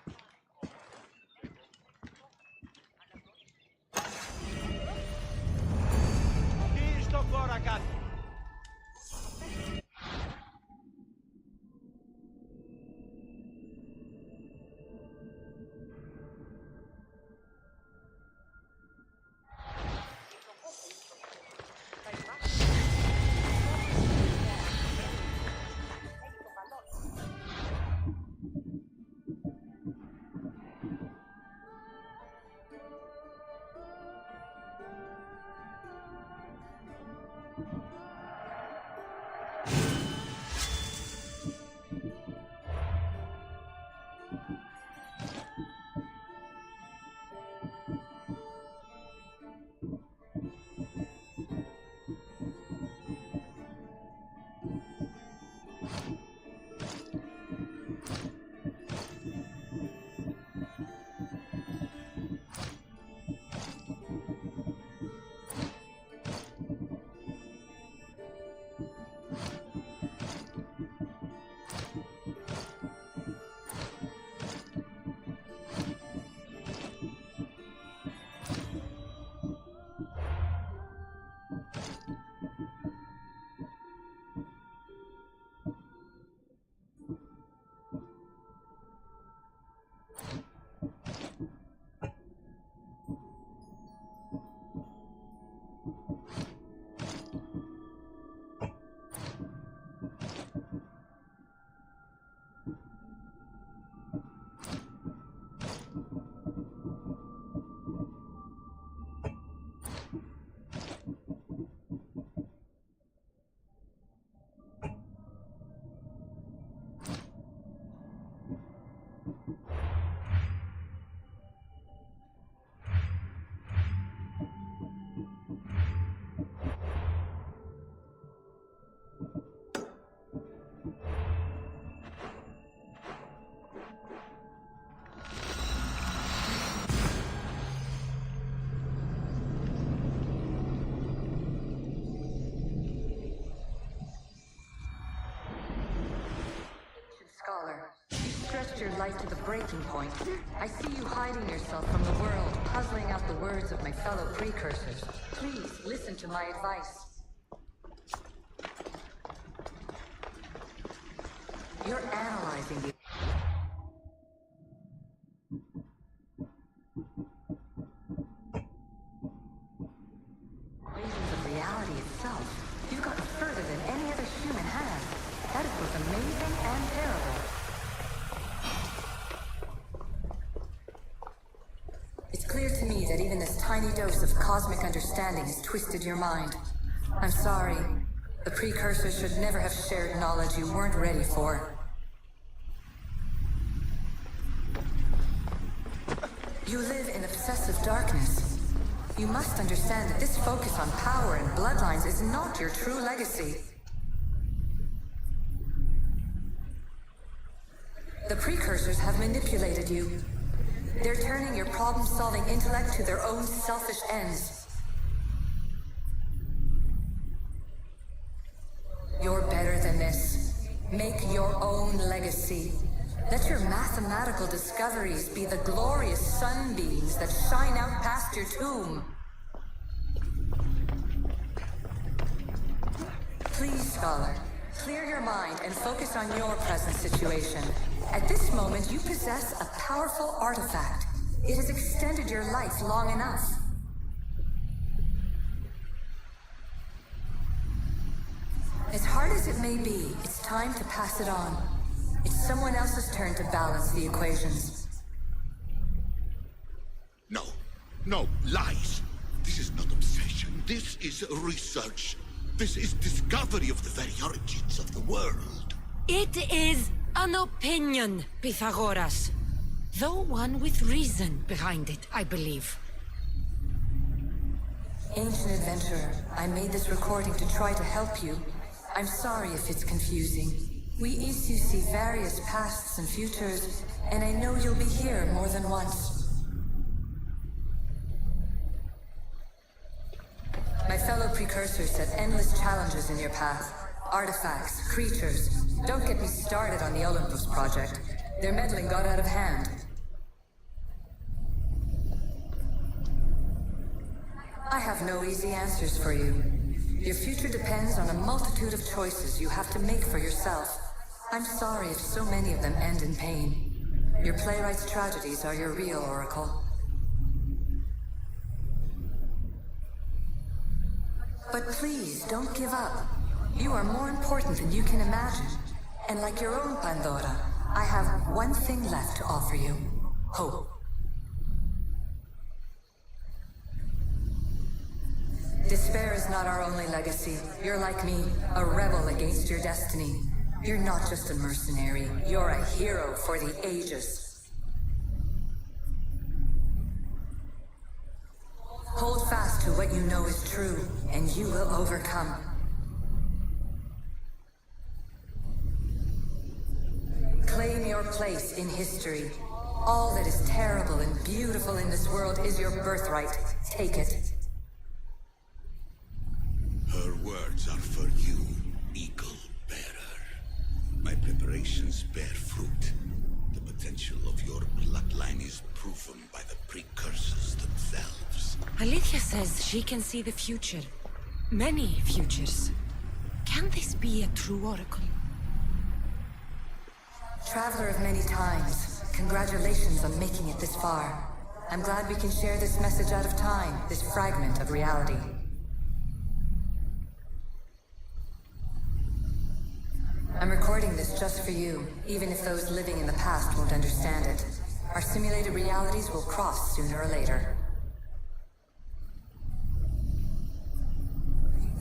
Scholar, you stretched your light to the breaking point. I see you hiding yourself from the world, puzzling out the words of my fellow precursors. Please, listen to my advice. You're analyzing the equations of reality itself. You've gotten further than any other human has. That is both amazing and terrible. It's clear to me that even this tiny dose of cosmic understanding has twisted your mind. I'm sorry. The precursors should never have shared knowledge you weren't ready for. You live in obsessive darkness. You must understand that this focus on power and bloodlines is not your true legacy. The precursors have manipulated you. They're turning your problem-solving intellect to their own selfish ends. You're better than this. Make your own legacy. Let your mathematical discoveries be the glorious sunbeams that shine out past your tomb. Please, Scholar, clear your mind and focus on your present situation. At this moment, you possess a powerful artifact. It has extended your life long enough. As hard as it may be, it's time to pass it on. It's someone else's turn to balance the equations. No. No, lies. This is not obsession. This is research. This is discovery of the very origins of the world. It is an opinion, Pythagoras. Though one with reason behind it, I believe. Ancient adventurer, I made this recording to try to help you. I'm sorry if it's confusing. We Isu see various pasts and futures, and I know you'll be here more than once. My precursors set endless challenges in your path. Artifacts, creatures. Don't get me started on the Olympus project. Their meddling got out of hand. I have no easy answers for you. Your future depends on a multitude of choices you have to make for yourself. I'm sorry if so many of them end in pain. Your playwright's tragedies are your real oracle. But please, don't give up. You are more important than you can imagine. And like your own Pandora, I have one thing left to offer you. Hope. Despair is not our only legacy. You're like me, a rebel against your destiny. You're not just a mercenary, you're a hero for the ages. Hold fast to what you know is true, and you will overcome. Claim your place in history. All that is terrible and beautiful in this world is your birthright. Take it. Her words are for you, Eagle Bearer. My preparations bear fruit. The potential of your bloodline is proven by the precursors themselves. Alethea says she can see the future. Many futures. Can this be a true oracle? Traveler of many times, congratulations on making it this far. I'm glad we can share this message out of time, this fragment of reality. I'm recording this just for you, even if those living in the past won't understand it. Our simulated realities will cross sooner or later.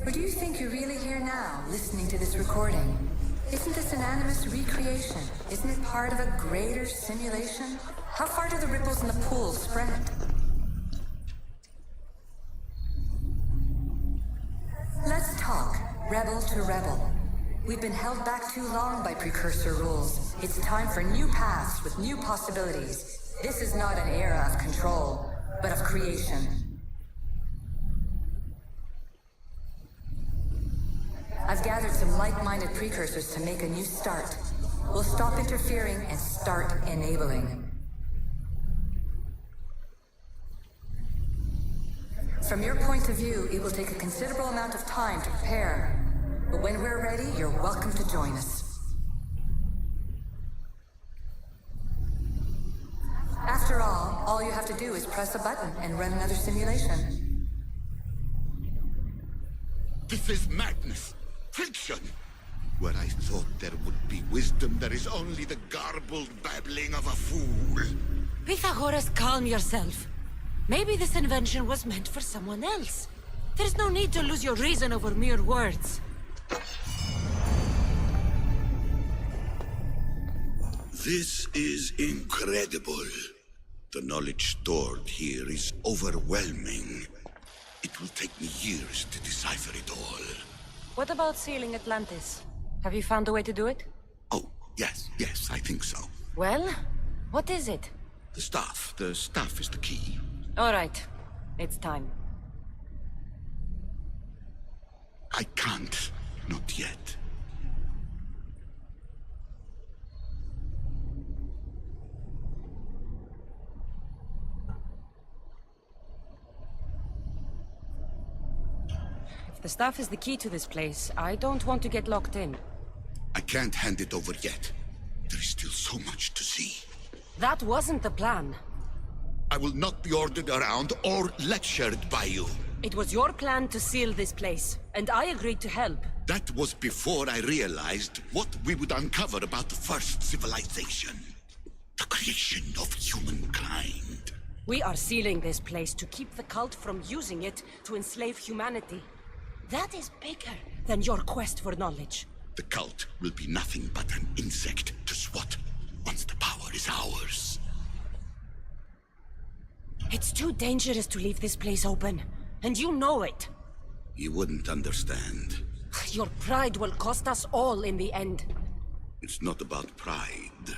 Or do you think you're really here now, listening to this recording? Isn't this an animus recreation? Isn't it part of a greater simulation? How far do the ripples in the pool spread? Let's talk, rebel to rebel. We've been held back too long by precursor rules. It's time for new paths with new possibilities. This is not an era of control, but of creation. I've gathered some like-minded precursors to make a new start. We'll stop interfering and start enabling. From your point of view, it will take a considerable amount of time to prepare. But when we're ready, you're welcome to join us. After all you have to do is press a button and run another simulation. This is madness. Fiction. Where I thought there would be wisdom, there is only the garbled babbling of a fool. Pythagoras, calm yourself. Maybe this invention was meant for someone else. There's no need to lose your reason over mere words. This is incredible. The knowledge stored here is overwhelming. It will take me years to decipher it all. What about sealing Atlantis? Have you found a way to do it? Oh, yes, I think so. Well, what is it? The staff is the key. All right, it's time. I can't, not yet. The staff is the key to this place. I don't want to get locked in. I can't hand it over yet. There is still so much to see. That wasn't the plan. I will not be ordered around or lectured by you. It was your plan to seal this place, and I agreed to help. That was before I realized what we would uncover about the first civilization. The creation of humankind. We are sealing this place to keep the cult from using it to enslave humanity. That is bigger than your quest for knowledge. The cult will be nothing but an insect to swat once the power is ours. It's too dangerous to leave this place open, and you know it. You wouldn't understand. Your pride will cost us all in the end. It's not about pride.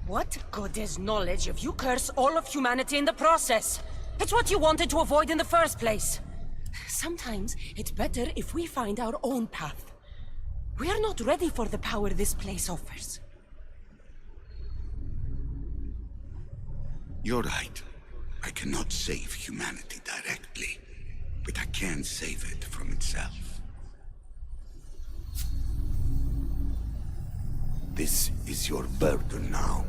What good is knowledge if you curse all of humanity in the process? It's what you wanted to avoid in the first place. Sometimes it's better if we find our own path. We are not ready for the power this place offers. You're right. I cannot save humanity directly, but I can save it from itself. This is your burden now.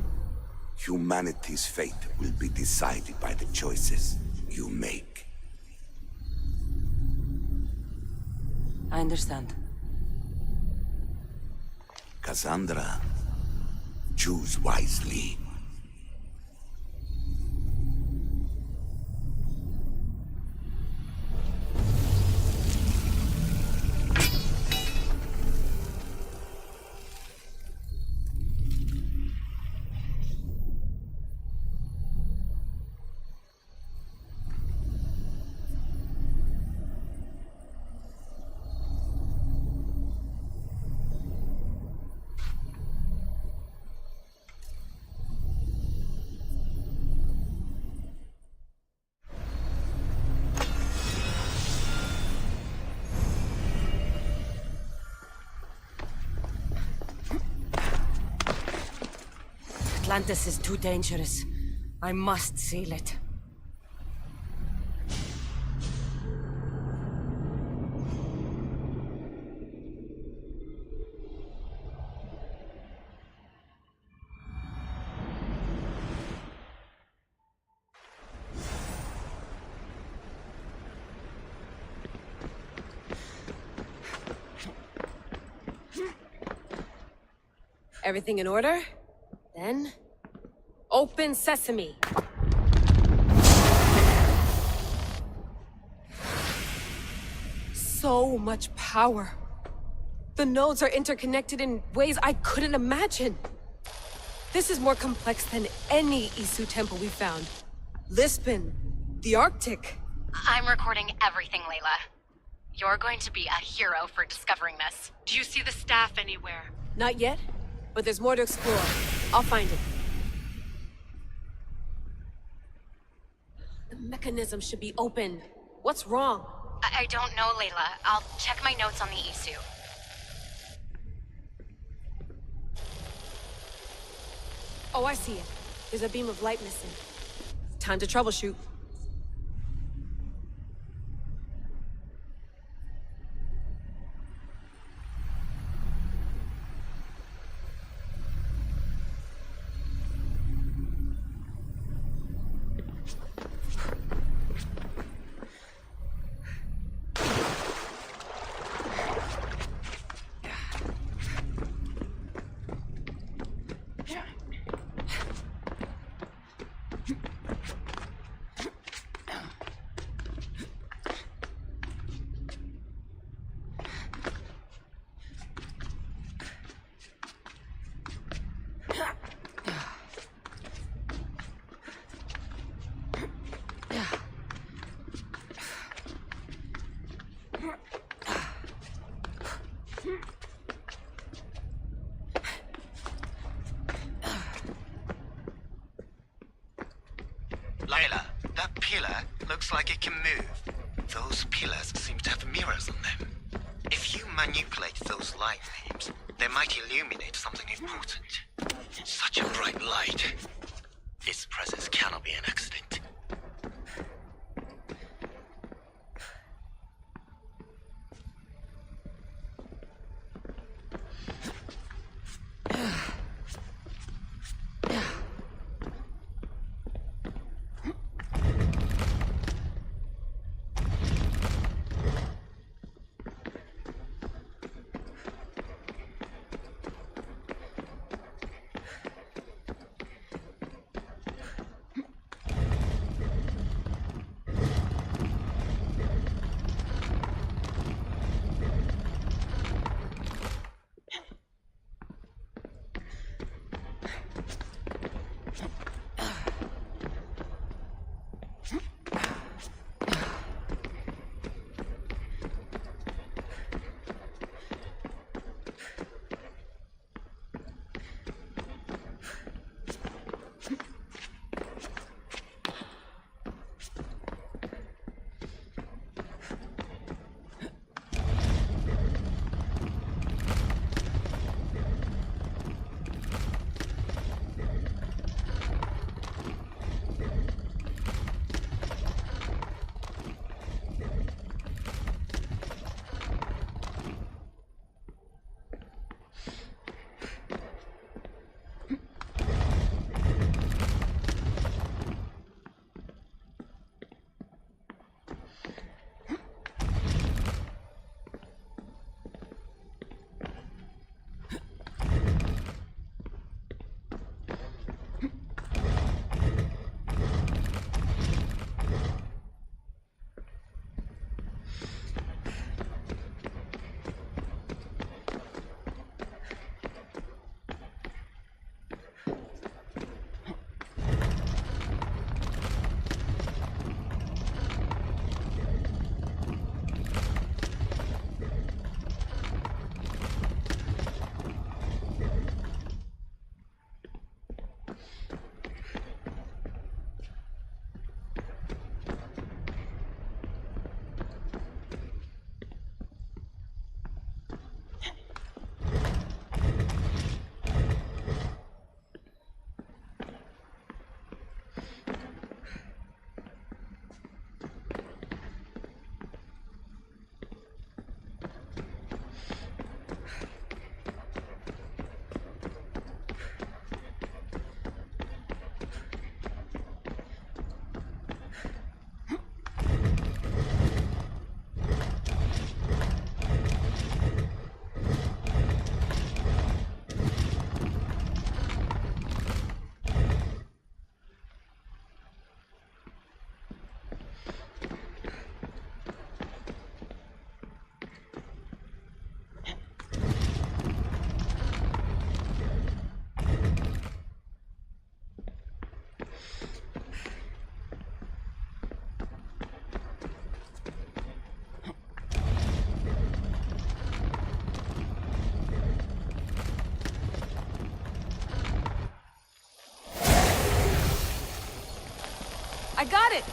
Humanity's fate will be decided by the choices you make. I understand. Cassandra, choose wisely. Atlantis is too dangerous. I must seal it. Everything in order? Then, open sesame. So much power. The nodes are interconnected in ways I couldn't imagine. This is more complex than any Isu temple we found. Lisbon, the Arctic. I'm recording everything, Layla. You're going to be a hero for discovering this. Do you see the staff anywhere? Not yet, but there's more to explore. I'll find it. The mechanism should be open. What's wrong? I don't know, Layla. I'll check my notes on the Isu. Oh, I see it. There's a beam of light missing. Time to troubleshoot. Layla, that pillar looks like it can move. Those pillars seem to have mirrors on them. If you manipulate those light beams, they might illuminate something important. Such a bright light. Its presence cannot be an accident. I got it!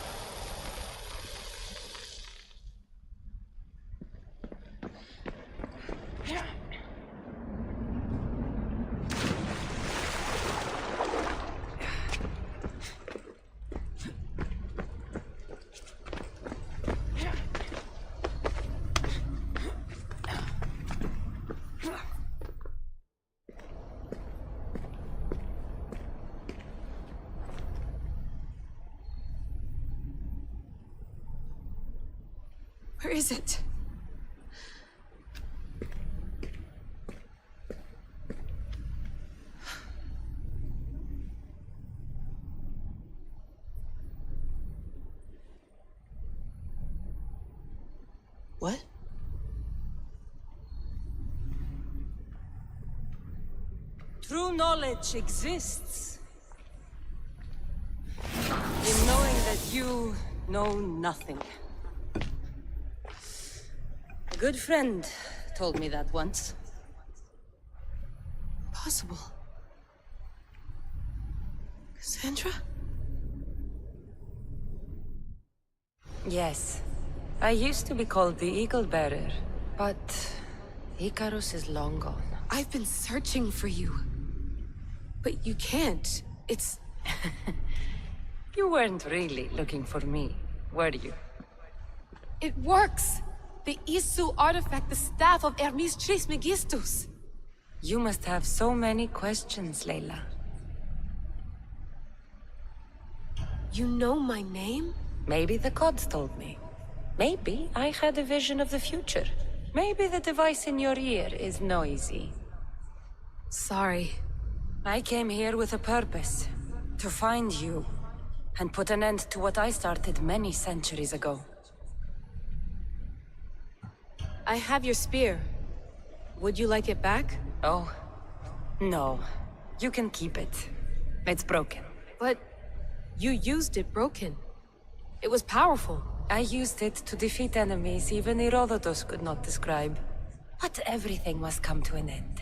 Where is it? What? True knowledge exists in knowing that you know nothing. A good friend told me that once. Possible. Cassandra? Yes. I used to be called the Eagle Bearer, but Icarus is long gone. I've been searching for you. But you can't. It's... You weren't really looking for me, were you? It works! The Isu artifact, the staff of Hermes Trismegistus. You must have so many questions, Layla. You know my name? Maybe the gods told me. Maybe I had a vision of the future. Maybe the device in your ear is noisy. Sorry. I came here with a purpose. To find you. And put an end to what I started many centuries ago. I have your spear. Would you like it back? Oh. No. You can keep it. It's broken. But... you used it broken. It was powerful. I used it to defeat enemies even Herodotus could not describe. But everything must come to an end.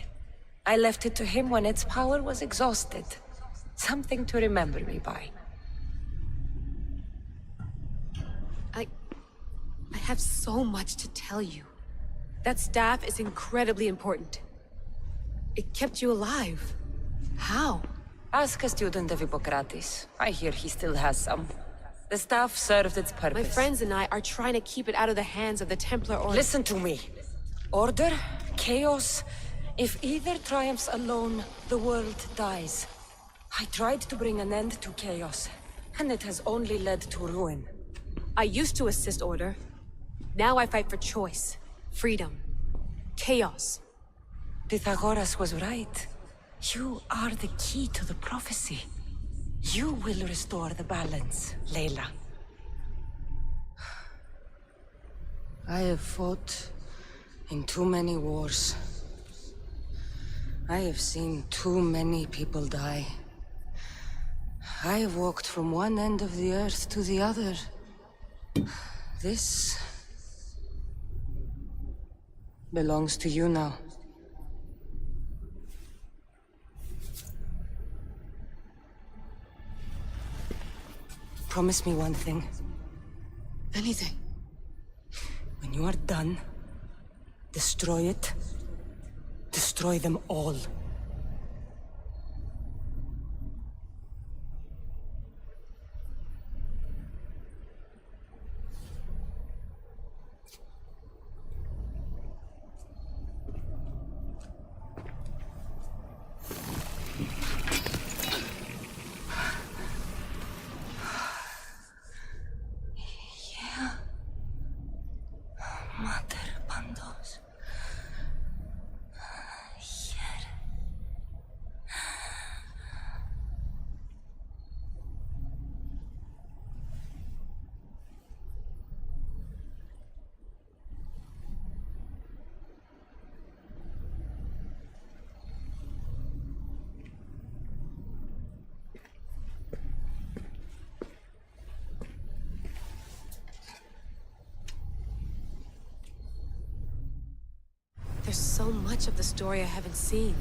I left it to him when its power was exhausted. Something to remember me by. I have so much to tell you. That staff is incredibly important. It kept you alive. How? Ask a student of Hippocrates. I hear he still has some. The staff served its purpose. My friends and I are trying to keep it out of the hands of the Templar Order. Listen to me. Order, chaos. If either triumphs alone, the world dies. I tried to bring an end to chaos, and it has only led to ruin. I used to assist Order. Now I fight for choice, freedom, chaos. Pythagoras was right. You are the key to the prophecy. You will restore the balance, Layla. I have fought in too many wars. I have seen too many people die. I have walked from one end of the earth to the other. This belongs to you now. Promise me one thing. Anything. When you are done, destroy it. Destroy them all. There's so much of the story I haven't seen.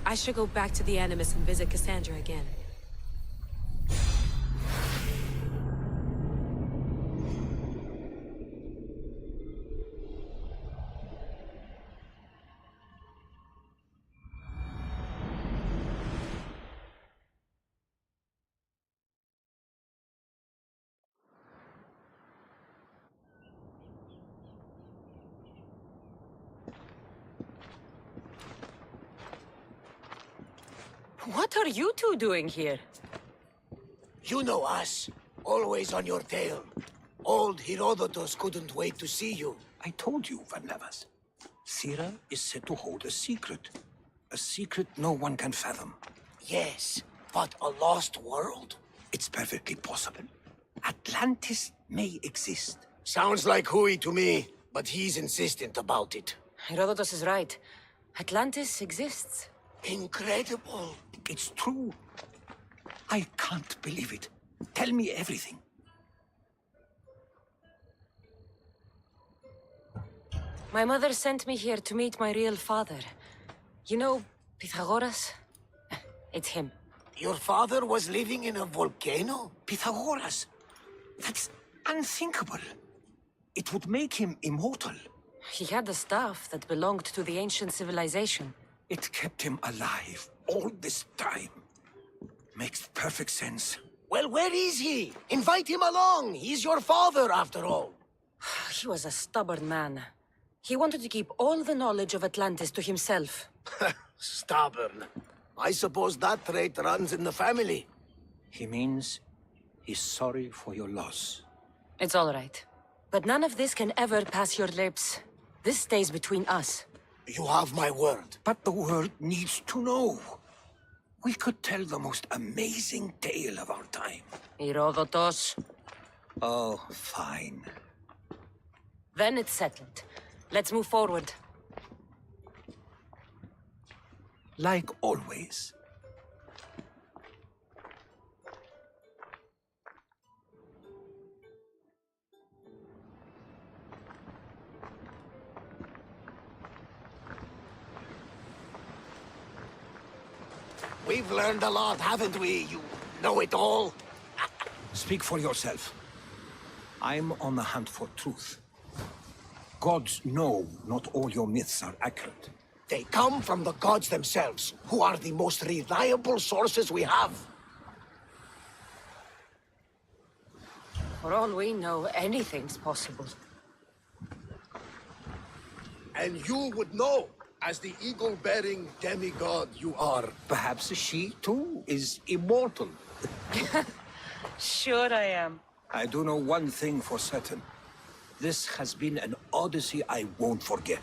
I should go back to the Animus and visit Cassandra again. What are you two doing here? You know us. Always on your tail. Old Herodotus couldn't wait to see you. I told you, Varnavas. Sira is said to hold a secret. A secret no one can fathom. Yes, but a lost world? It's perfectly possible. Atlantis may exist. Sounds like Hui to me, but he's insistent about it. Herodotus is right. Atlantis exists. Incredible. It's true. I can't believe it. Tell me everything. My mother sent me here to meet my real father. You know, Pythagoras? It's him. Your father was living in a volcano? Pythagoras? That's unthinkable. It would make him immortal. He had the stuff that belonged to the ancient civilization. It kept him alive all this time. Makes perfect sense. Well, where is he? Invite him along. He's your father, after all. He was a stubborn man. He wanted to keep all the knowledge of Atlantis to himself. Stubborn. I suppose that trait runs in the family. He means he's sorry for your loss. It's all right. But none of this can ever pass your lips. This stays between us. You have my word. But the world needs to know. We could tell the most amazing tale of our time. Herodotus. Oh, fine. Then it's settled. Let's move forward. Like always. We've learned a lot, haven't we, you know-it-all? Speak for yourself. I'm on the hunt for truth. Gods know not all your myths are accurate. They come from the gods themselves, who are the most reliable sources we have. For all we know, anything's possible. And you would know, as the eagle-bearing demigod you are. Perhaps she, too, is immortal. Sure I am. I do know one thing for certain. This has been an Odyssey I won't forget.